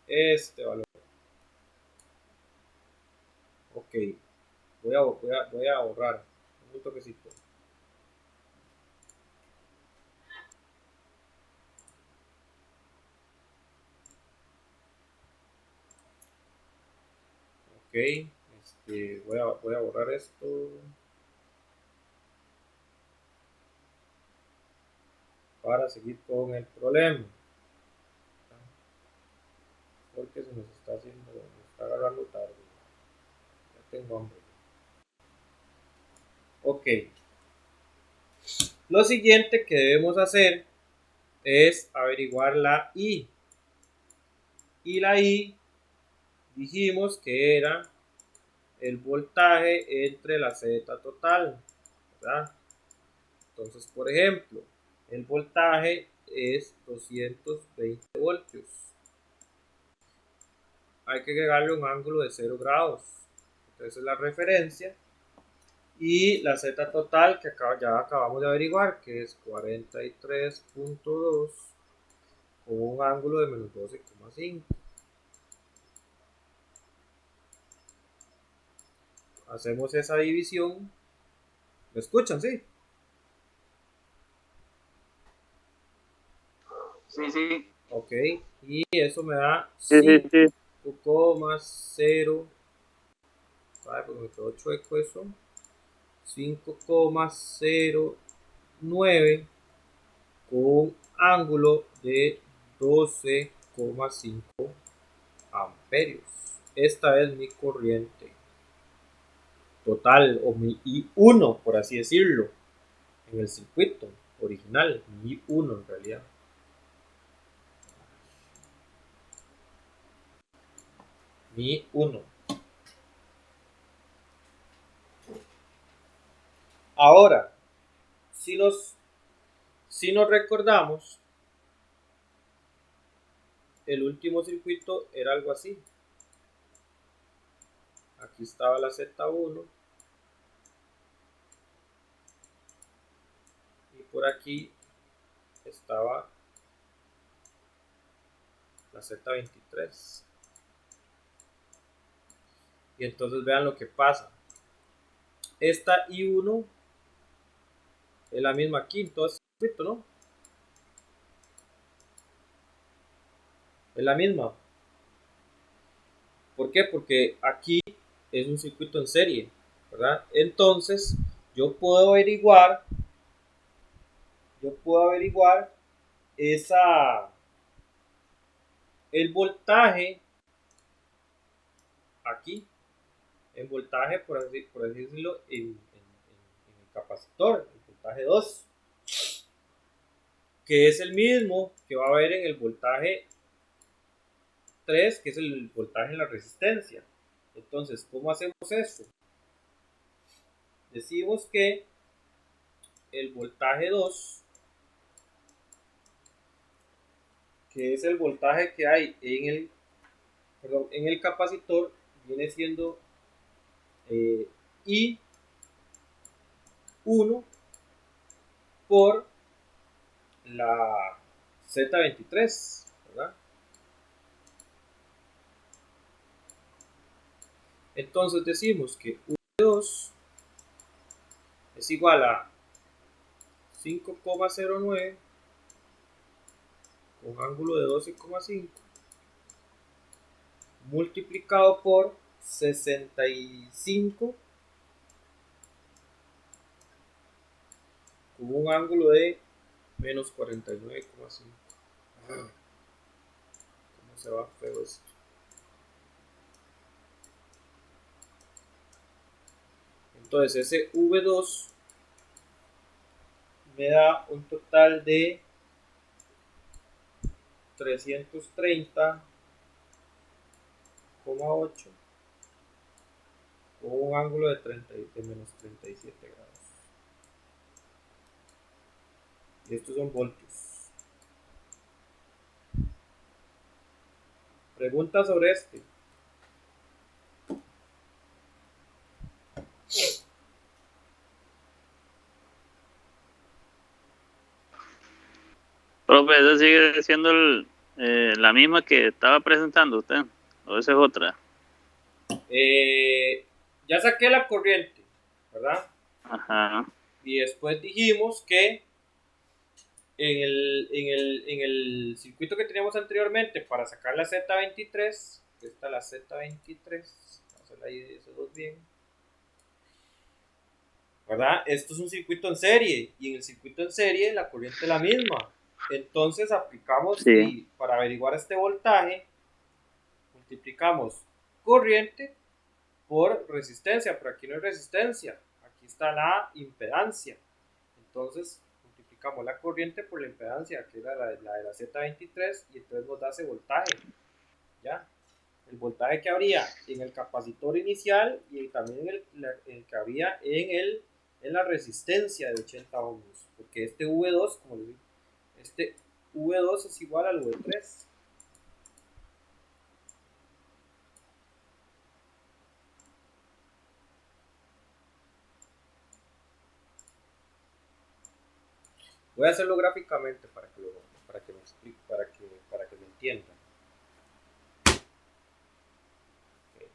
Este valor. Ok. Voy a borrar. Un toquecito. Ok. Voy a borrar esto. Para seguir con el problema. Porque se nos está agarrando tarde. Ya tengo hambre. Ok. Lo siguiente que debemos hacer es averiguar la I. Y la I dijimos que era el voltaje entre la Z total, ¿verdad? Entonces, por ejemplo, el voltaje es 220 voltios. Hay que agregarle un ángulo de 0 grados. Entonces es la referencia. Y la Z total que ya acabamos de averiguar, que es 43.2 con un ángulo de menos 12,5. Hacemos esa división. ¿Me escuchan? Sí. Sí. Ok. Y eso me da Sí. 5,0. ¿Sabe? Porque me quedó chueco eso. 5,09 con un ángulo de 12,5 amperios. Esta es mi corriente total, o mi I1, por así decirlo, en el circuito original, mi I1 en realidad. Mi I1. Ahora, si nos recordamos, el último circuito era algo así. Aquí estaba la Z1 y por aquí estaba la Z23. Y entonces vean lo que pasa. Esta I1 es la misma aquí en todo este circuito, ¿no? Es la misma. ¿Por qué? Porque aquí es un circuito en serie, ¿verdad? Entonces, yo puedo averiguar el voltaje aquí, el voltaje, por así decirlo, en el capacitor, el voltaje 2, que es el mismo que va a haber en el voltaje 3, que es el voltaje en la resistencia. Entonces, ¿cómo hacemos esto? Decimos que el voltaje 2, que es el voltaje que hay en el capacitor, viene siendo I1 por la Z23, ¿verdad? Entonces decimos que V2 es igual a 5,09 con ángulo de 12,5 multiplicado por 65 con un ángulo de menos 49,5. ¿Cómo se va feo esto? Entonces ese V2 me da un total de 330,8 con un ángulo de menos 37 grados. Y estos son voltios. Pregunta sobre este. Profe, esa sigue siendo la misma que estaba presentando usted, o esa es otra. Ya saqué la corriente, ¿verdad? Ajá. Y después dijimos que en el circuito que teníamos anteriormente para sacar la Z23, que está la Z23, vamos a hacerla ahí de esos dos bien, ¿verdad? Esto es un circuito en serie y en el circuito en serie la corriente es la misma. Entonces aplicamos Sí. y para averiguar este voltaje multiplicamos corriente por resistencia, pero aquí no hay resistencia, aquí está la impedancia. Entonces multiplicamos la corriente por la impedancia, que era la de la Z23, y entonces nos da ese voltaje. ¿Ya? El voltaje que habría en el capacitor inicial y también el que había en la resistencia de 80 ohms, porque este V2, como les digo, este V2 es igual al V3. Voy a hacerlo gráficamente para que me explique, para que me entiendan. Okay.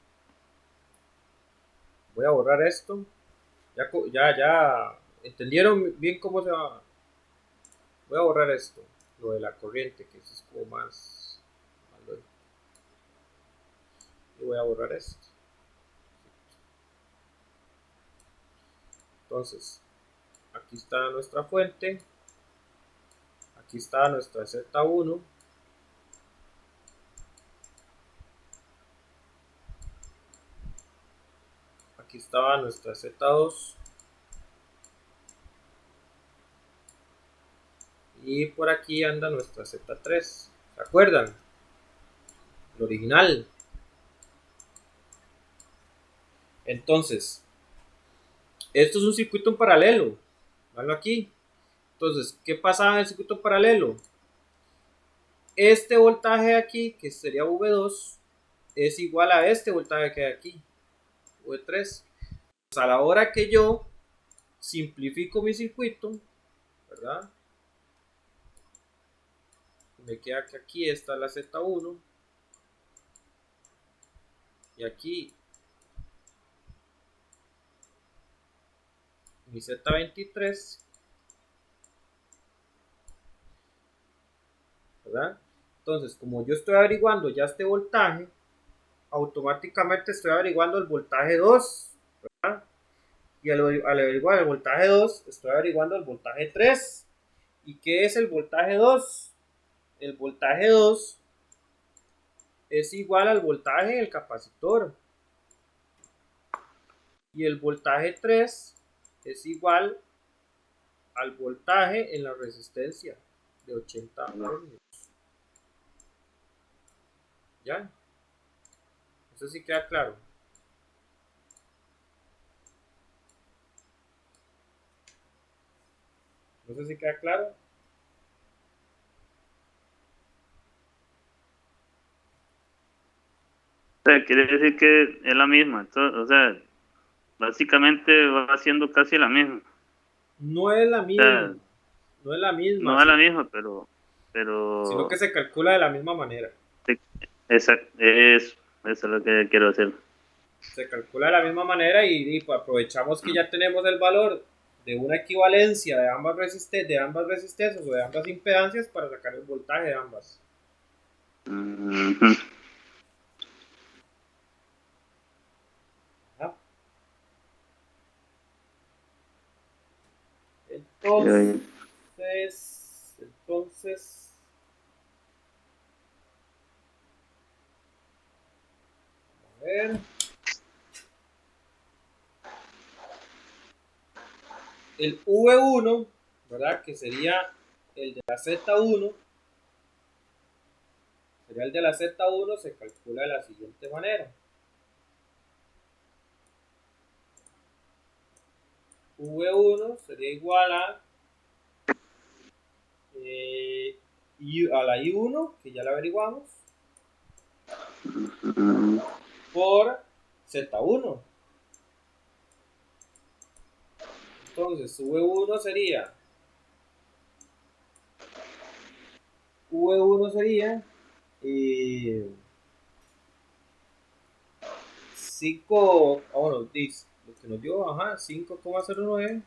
Voy a borrar esto. Ya entendieron bien cómo se va. Voy a borrar esto, lo de la corriente, que eso es como más lógico. Y voy a borrar esto. Entonces, aquí está nuestra fuente. Aquí está nuestra Z1. Aquí estaba nuestra Z2. Y por aquí anda nuestra Z3. ¿Se acuerdan? El original. Entonces, esto es un circuito en paralelo. Veanlo aquí. Entonces, ¿qué pasaba en el circuito en paralelo? Este voltaje de aquí, que sería V2, es igual a este voltaje que hay aquí, V3. Pues a la hora que yo simplifico mi circuito, ¿verdad? Me queda que aquí está la Z1 y aquí mi Z23, ¿verdad? Entonces, como yo estoy averiguando ya este voltaje, automáticamente estoy averiguando el voltaje 2, ¿verdad? Y al averiguar el voltaje 2, estoy averiguando el voltaje 3. ¿Y qué es el voltaje 2? El voltaje 2 es igual al voltaje del capacitor. Y el voltaje 3 es igual al voltaje en la resistencia de 80 ohms. ¿Ya? Eso sí queda claro. No sé si queda claro. O sea, quiere decir que es la misma. Entonces, o sea, básicamente va haciendo casi la misma. No es la misma. No es la misma. No es la misma, pero sino que se calcula de la misma manera. Exacto, eso es lo que quiero hacer. Se calcula de la misma manera y pues aprovechamos que ya tenemos el valor de una equivalencia de ambas resistencias o de ambas impedancias para sacar el voltaje de ambas. Uh-huh. Entonces, a ver. El V1, ¿verdad? Que sería el de la Z1. Sería el de la Z1, se calcula de la siguiente manera. V1 sería igual a la I1, que ya la averiguamos, por Z1. Entonces, V1 sería 5, bueno, lo que nos dio, 5,09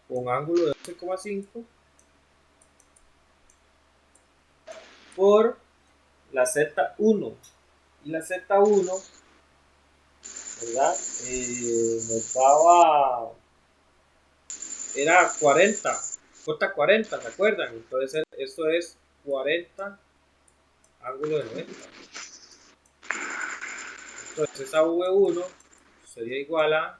con ángulo de 12,5 por la Z1. Y la Z1, ¿verdad? Nos daba, era 40, J40, ¿se acuerdan? Entonces esto es 40 ángulo de 90. Entonces esa V1 sería igual a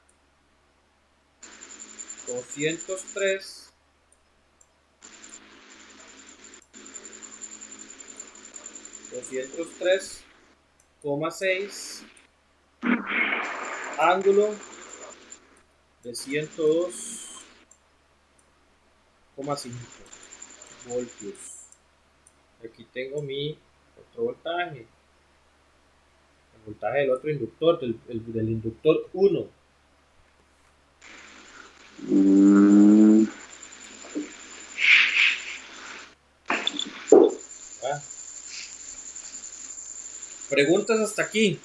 203,6 ángulo de 102,5 voltios. Aquí tengo mi otro voltaje, el voltaje del otro inductor, del inductor 1. Preguntas hasta aquí.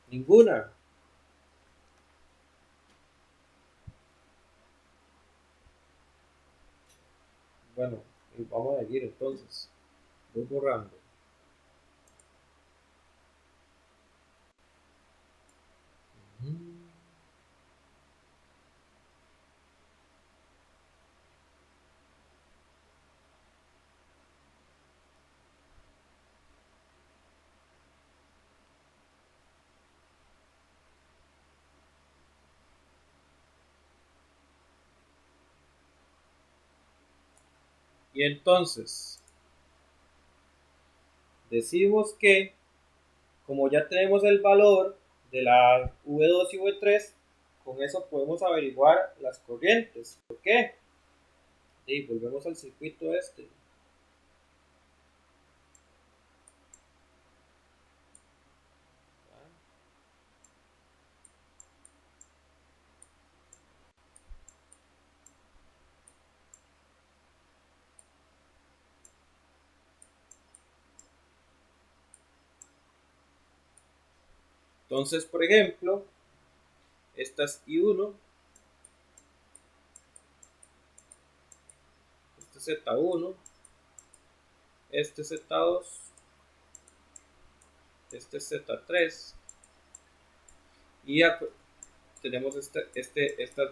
Ninguna. Bueno, vamos a seguir entonces. Voy borrando. Y entonces decimos que como ya tenemos el valor de la V2 y V3, con eso podemos averiguar las corrientes. ¿Por qué? Y volvemos al circuito este. Entonces, por ejemplo, esta es I1, este es Z1, este es Z2, este es Z3, y ya tenemos estas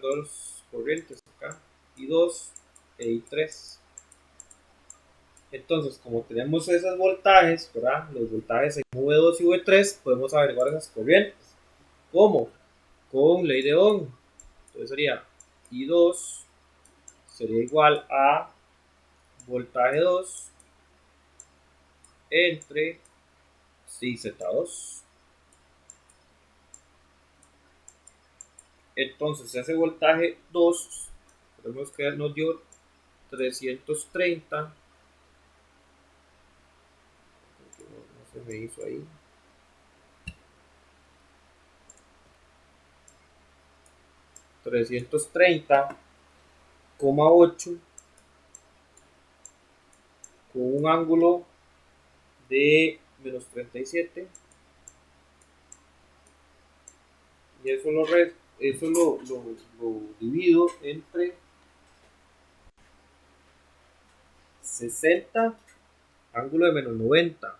dos corrientes acá, I2 e I3. Entonces, como tenemos esos voltajes, ¿verdad? Los voltajes en V2 y V3, podemos averiguar esas corrientes. ¿Cómo? Con ley de Ohm. Entonces sería I2 sería igual a voltaje 2 entre Z2. Entonces ese voltaje 2, tenemos que nos dio 330. No se me hizo ahí. 330,8 con un ángulo de menos 37, y eso lo divido entre 60 ángulo de menos 90.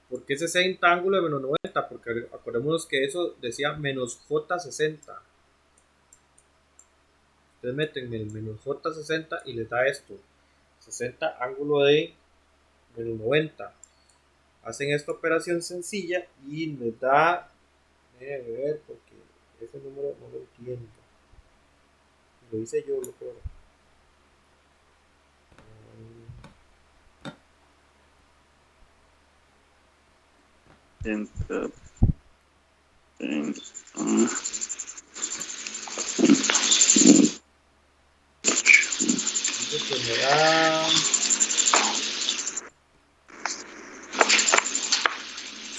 ¿Por qué 60 ángulo de menos 90? Porque acordémonos que eso decía menos J60. Ustedes meten el menos J60 y les da esto, 60 ángulo de menos 90. Hacen esta operación sencilla y les da, déjenme ver porque ese número no lo entiendo. Lo hice yo, lo creo. Dice que me da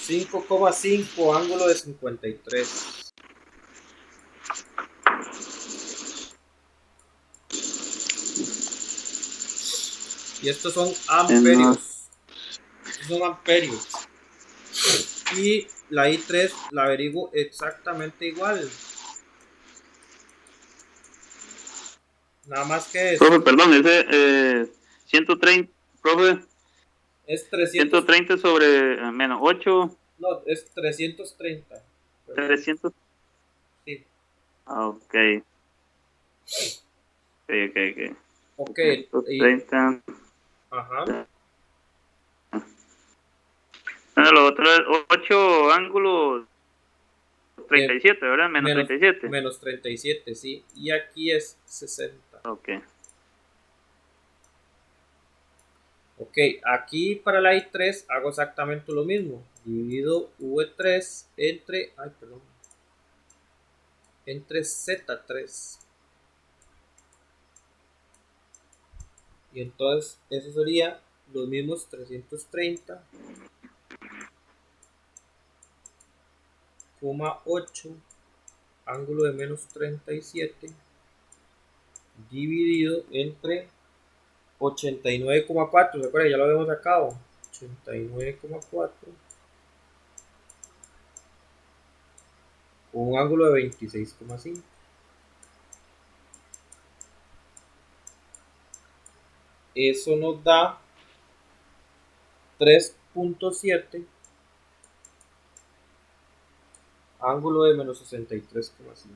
5,5 ángulo de 53. Y estos son amperios. Estos son amperios. Y la I3 la averiguo exactamente igual. Nada más que eso. Profe, perdón, ese 130, profe, Es 300. 130 sobre menos 8. No, es 330. 300. Sí. Ah, ok. Ok. 130. Ajá. Bueno, lo otro es 8 ángulos 37, ¿verdad? Menos 37. Menos 37, sí. Y aquí es 60. Ok. Ok, aquí para la I3 hago exactamente lo mismo. Divido V3 entre, entre Z3. Y entonces eso sería los mismos 330,8 ángulo de menos 37 dividido entre 89,4. ¿Se acuerdan? Ya lo habíamos sacado. 89,4 con un ángulo de 26,5. Eso nos da 3,7 ángulo de menos 63,5.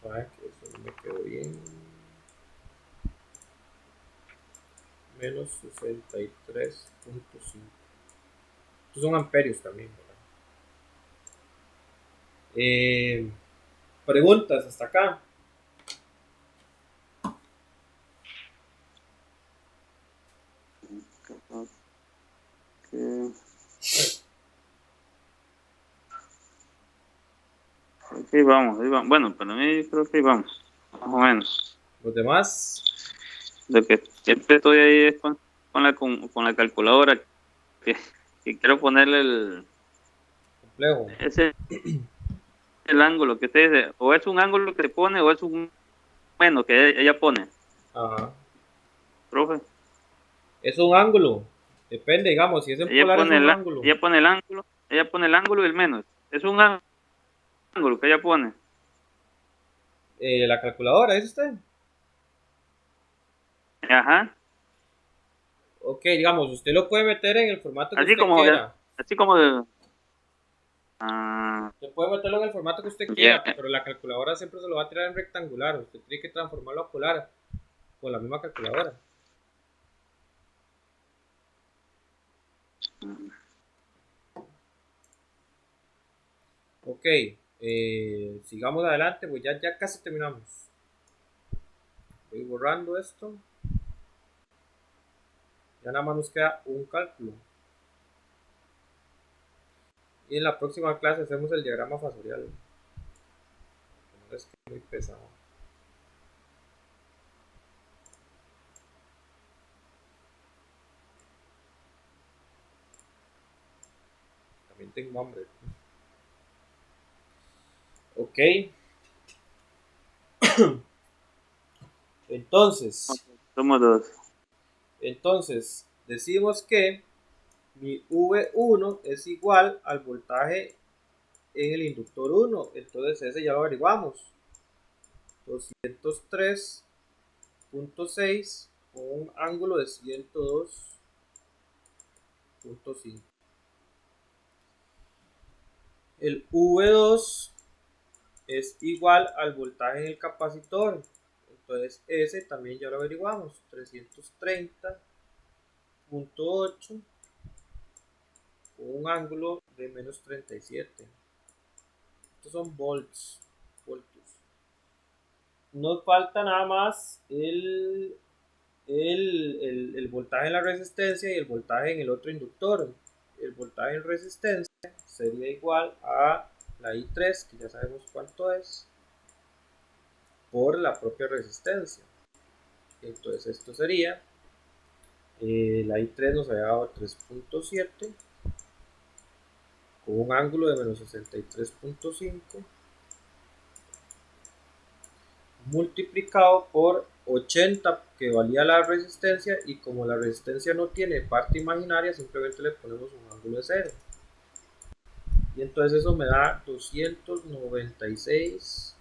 Saben que eso no me quedó bien. Menos 63,5. Estos son amperios también, ¿verdad? Preguntas hasta acá. Sí, vamos, ahí vamos. Bueno, para mí creo que ahí vamos, más o menos. Los demás, Lo que siempre estoy ahí es con la calculadora que quiero ponerle complejo. el ángulo que usted dice, o es un ángulo que pone o es un menos que ella pone, Ajá. profe. Es un ángulo. Depende, digamos, si es en Ella polar es pone un ángulo. ella pone el ángulo y el menos. Es un ángulo que ella pone. La calculadora, ¿es usted? Ajá. Ok, digamos, usted lo puede meter en el formato que Así usted como, quiera. así como de, ah, Usted puede meterlo en el formato que usted quiera, yeah. pero la calculadora siempre se lo va a tirar en rectangular. Usted tiene que transformarlo a polar con la misma calculadora. Ok, sigamos adelante, pues ya casi terminamos. Voy borrando esto. Ya nada más nos queda un cálculo. Y en la próxima clase hacemos el diagrama fasorial. No es que es muy pesado. También tengo hambre. Ok. Somos dos. Entonces, decimos que mi V1 es igual al voltaje en el inductor 1. Entonces ese ya lo averiguamos. 203,6 con un ángulo de 102,5. El V2 es igual al voltaje en el capacitor. Entonces ese también ya lo averiguamos. 330,8 con un ángulo de menos 37. Estos son voltios. Nos falta nada más el el voltaje en la resistencia y el voltaje en el otro inductor. El voltaje en resistencia sería igual a la I3, que ya sabemos cuánto es, por la propia resistencia. Entonces esto sería, la I3 nos había dado 3.7 con un ángulo de menos 63.5 multiplicado por 80 que valía la resistencia, y como la resistencia no tiene parte imaginaria, simplemente le ponemos un ángulo de 0, y entonces eso me da 296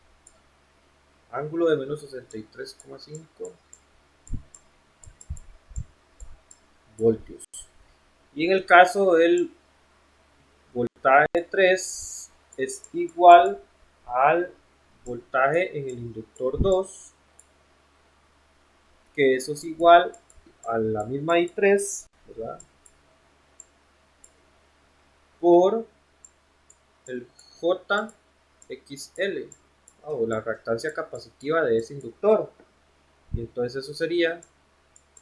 ángulo de menos 63,5 voltios. Y en el caso del voltaje 3 es igual al voltaje en el inductor 2, que eso es igual a la misma I3, ¿verdad? Por el JXL, o la reactancia capacitiva de ese inductor. Y entonces eso sería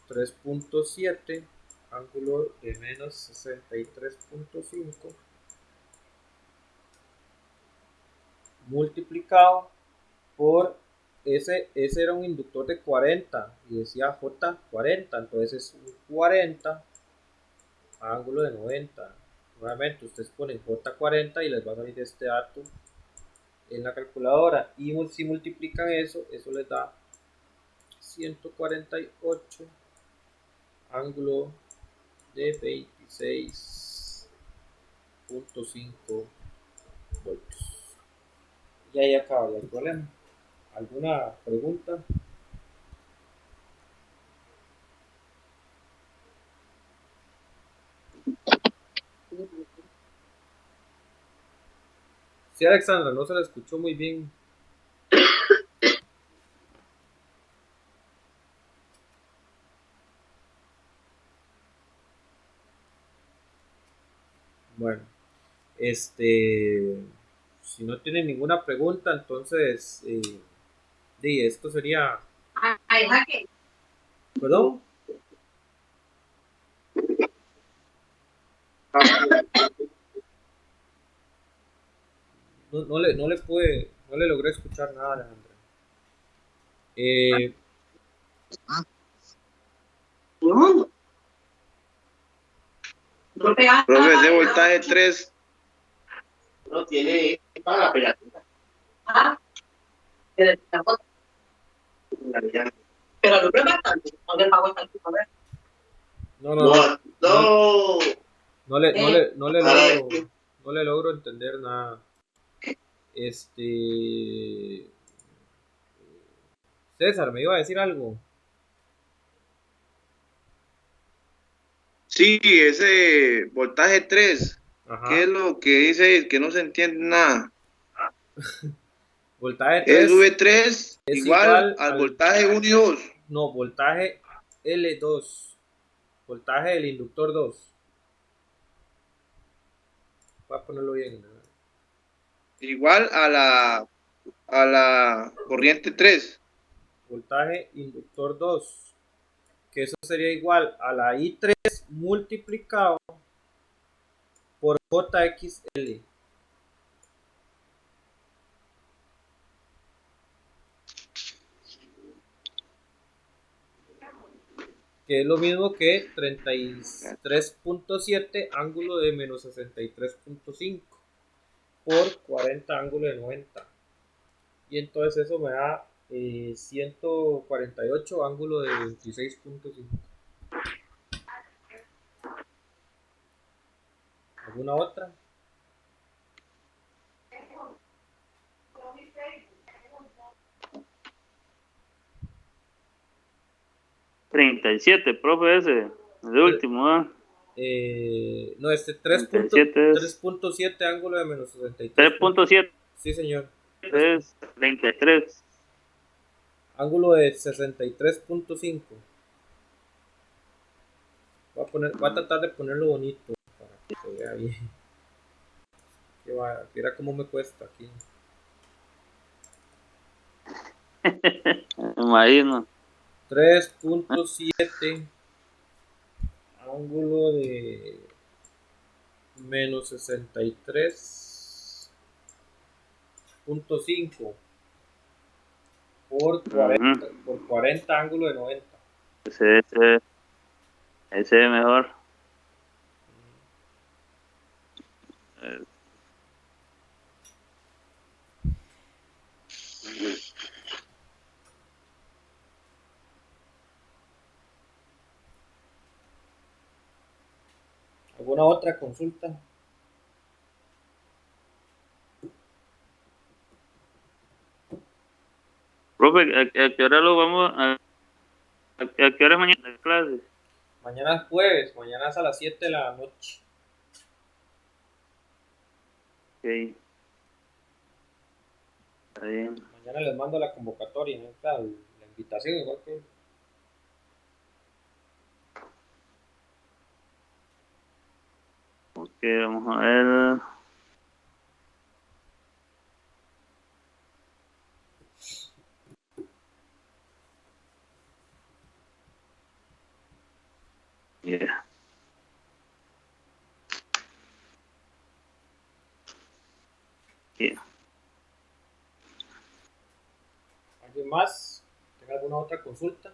3.7 ángulo de menos 63.5 multiplicado por ese era un inductor de 40 y decía J40, entonces es un 40 ángulo de 90. Nuevamente ustedes ponen J40 y les va a salir este dato en la calculadora, y si multiplican eso les da 148 ángulo de 26.5 voltios. Y ahí acaba el problema. ¿Alguna pregunta? Sí, Alexandra, no se la escuchó muy bien. Bueno, si no tienen ninguna pregunta, entonces esto sería. ¿Perdón? No le logré escuchar nada, Alejandra. Profe, ese voltaje 3 no tiene para la pegatina. Pero lo pruebas tanto, aunque el pago está aquí, no le logro entender nada. César, ¿me iba a decir algo? Sí, ese voltaje 3, Ajá. ¿qué es lo que dice? Que no se entiende nada. Voltaje 3 es V3 es igual al voltaje 1 y 2. No, voltaje L2. Voltaje del inductor 2. Voy a ponerlo bien, ¿verdad? Igual a la corriente 3. Voltaje inductor 2. Que eso sería igual a la I3 multiplicado por JXL. Que es lo mismo que 33.7 ángulo de menos 63.5 por 40 ángulo de 90. Y entonces eso me da 148 ángulo de 26.5. ¿Alguna otra? $37, profe, ese, el último, ¿ah? No, 3.7 ángulo de menos 63. 3.7. Sí, señor. Es 33. Ángulo de 63.5. Voy a tratar de ponerlo bonito para que se vea bien. Mira cómo me cuesta aquí. Me imagino. 3.7 ángulo de menos 63.5 por 40, por 40 ángulo de 90. Ese es mejor. ¿Alguna otra consulta? Profe, ¿a qué hora lo vamos a qué hora es mañana la clase? Mañana es jueves, mañana es a las 7 de la noche. Ok. Está bien. Mañana les mando la convocatoria, ¿no? La invitación, igual que. Ok, vamos a ver. Yeah. Yeah. ¿Alguien más? ¿Tenga alguna otra consulta?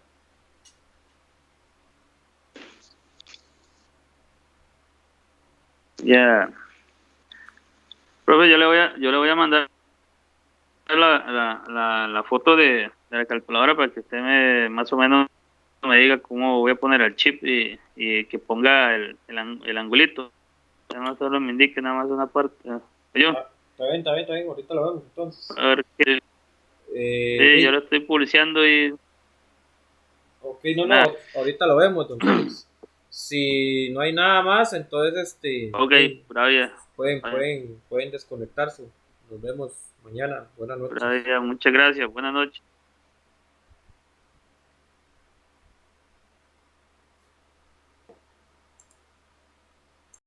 Yeah. Profe, yo le voy a mandar la foto de la calculadora para que usted más o menos me diga cómo voy a poner el chip y que ponga el angulito. No solo me indique nada más una parte. Yo, Está bien, ahorita lo vemos entonces. a ver qué. Sí, yo lo estoy pulseando y. Ok, no, ahorita lo vemos, entonces. Si no hay nada más, entonces Ok, bravia. pueden desconectarse. Nos vemos mañana. Buenas noches. Bravia, muchas gracias. Buenas noches.